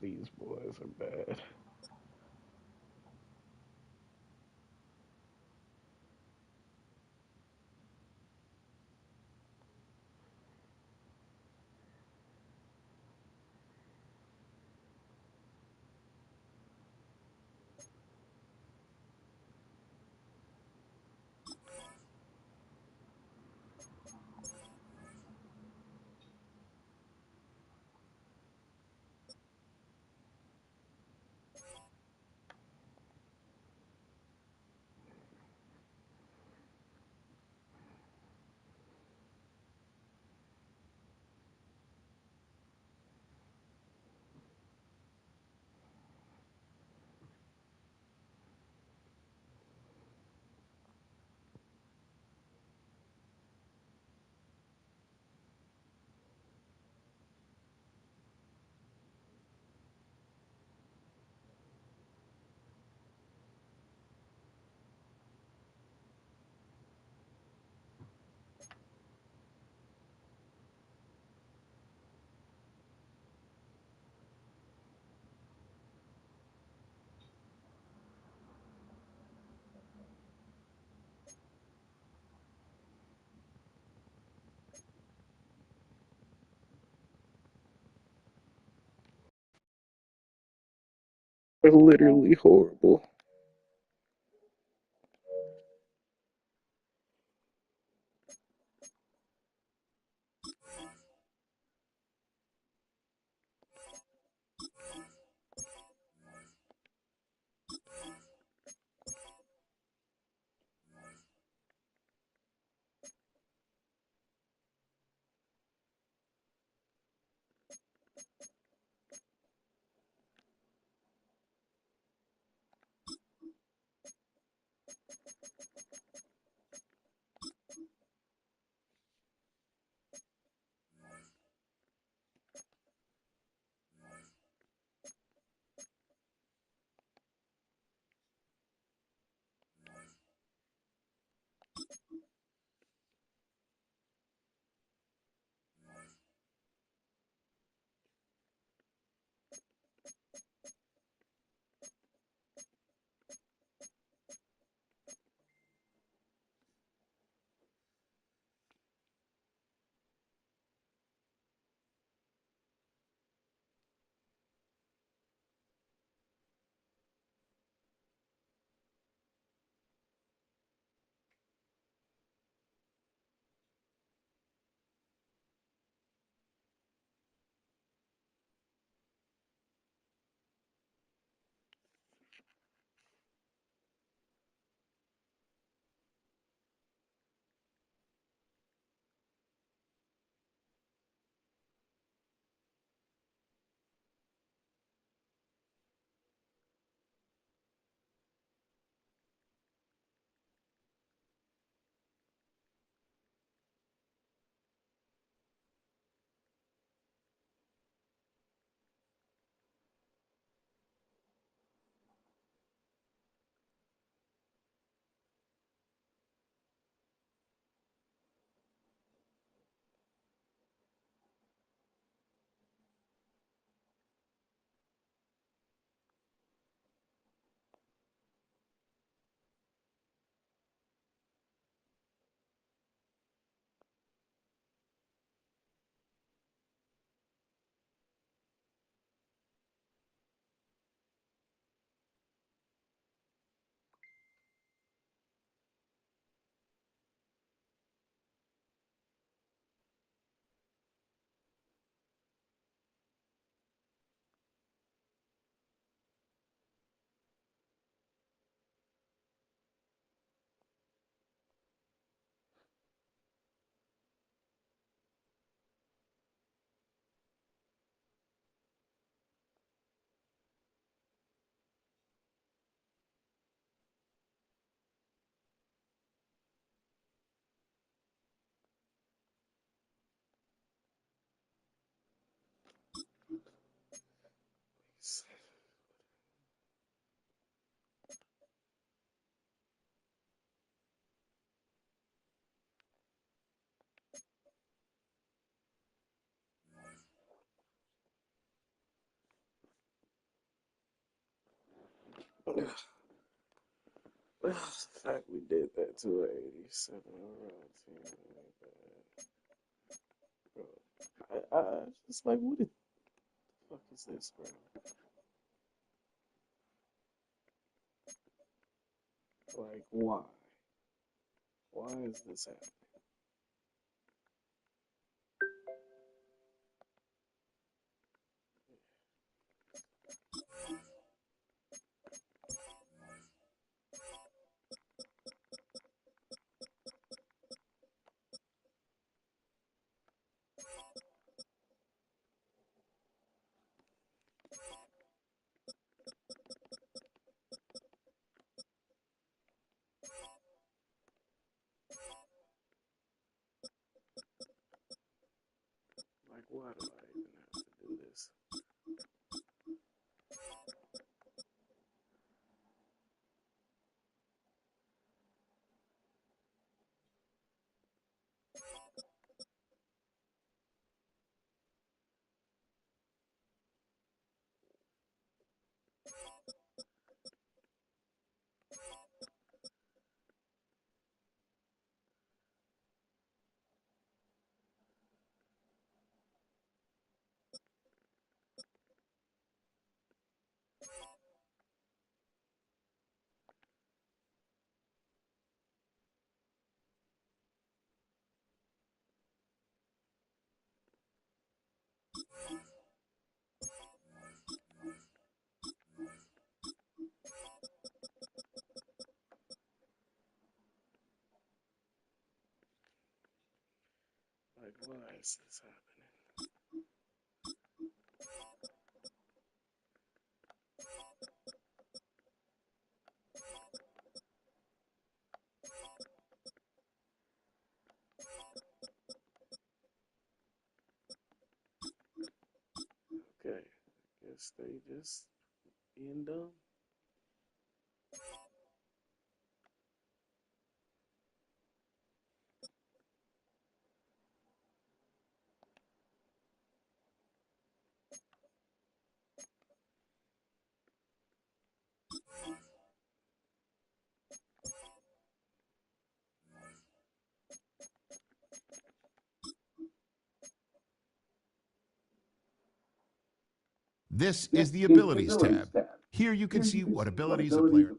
These boys are bad. They're literally horrible. The fact we did that to an 87 overall team ain't bad. Bro, I just like, what the fuck is this, bro? Like, why? Why is this happening? Like, why do I even have to do this? Like, why is this happening? Okay, guess they just being dumb. This is the Abilities tab. Here you can see what abilities a player.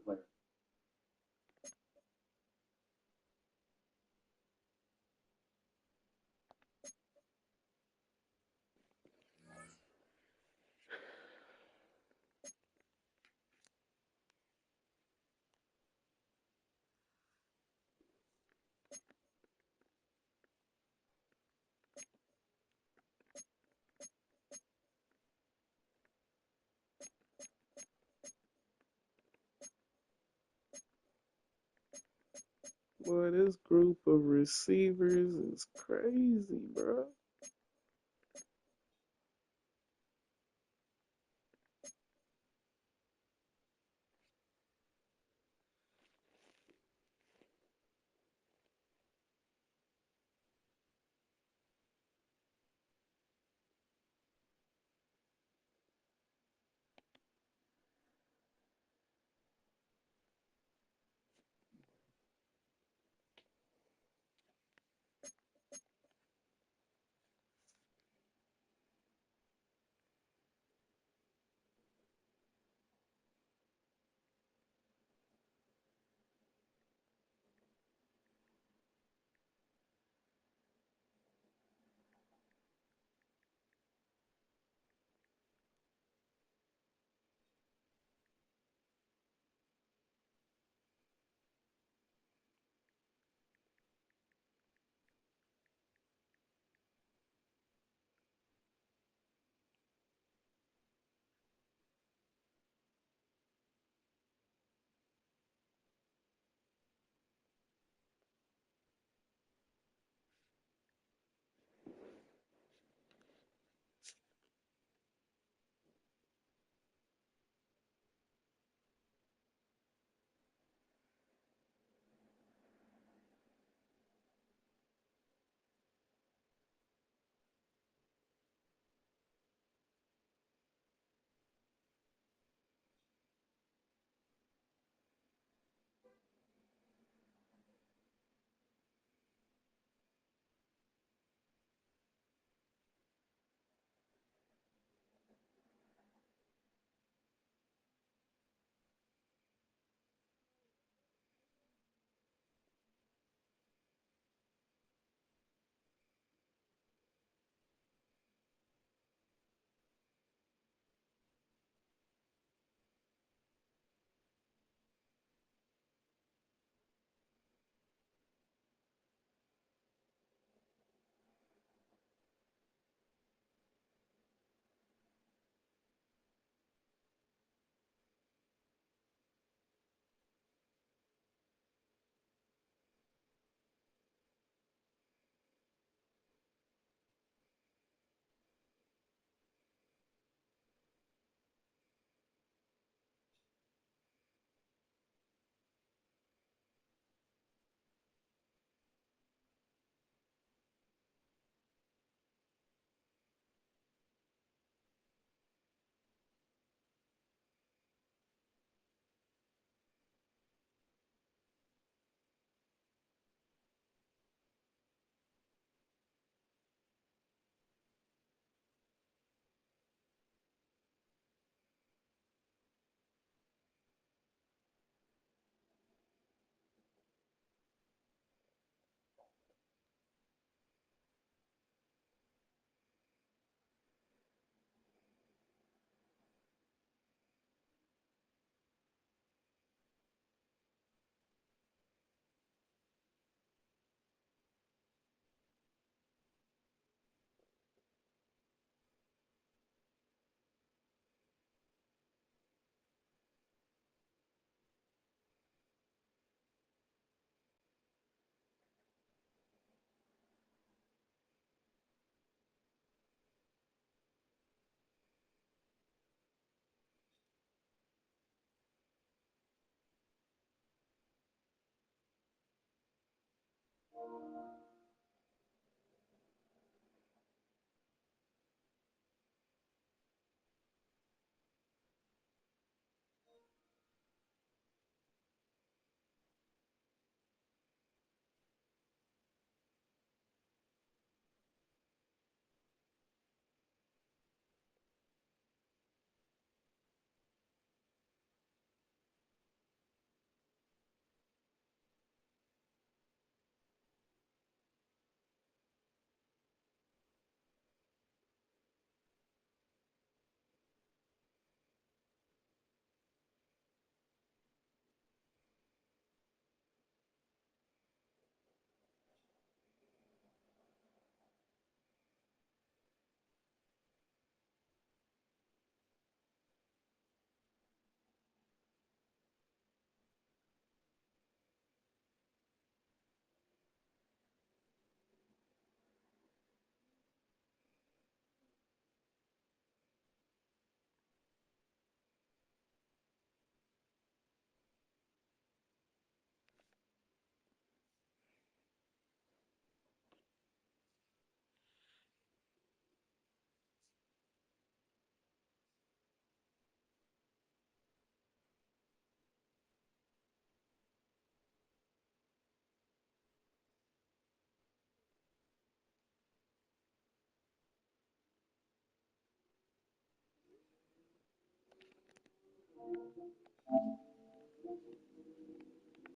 Boy, this group of receivers is crazy, bro.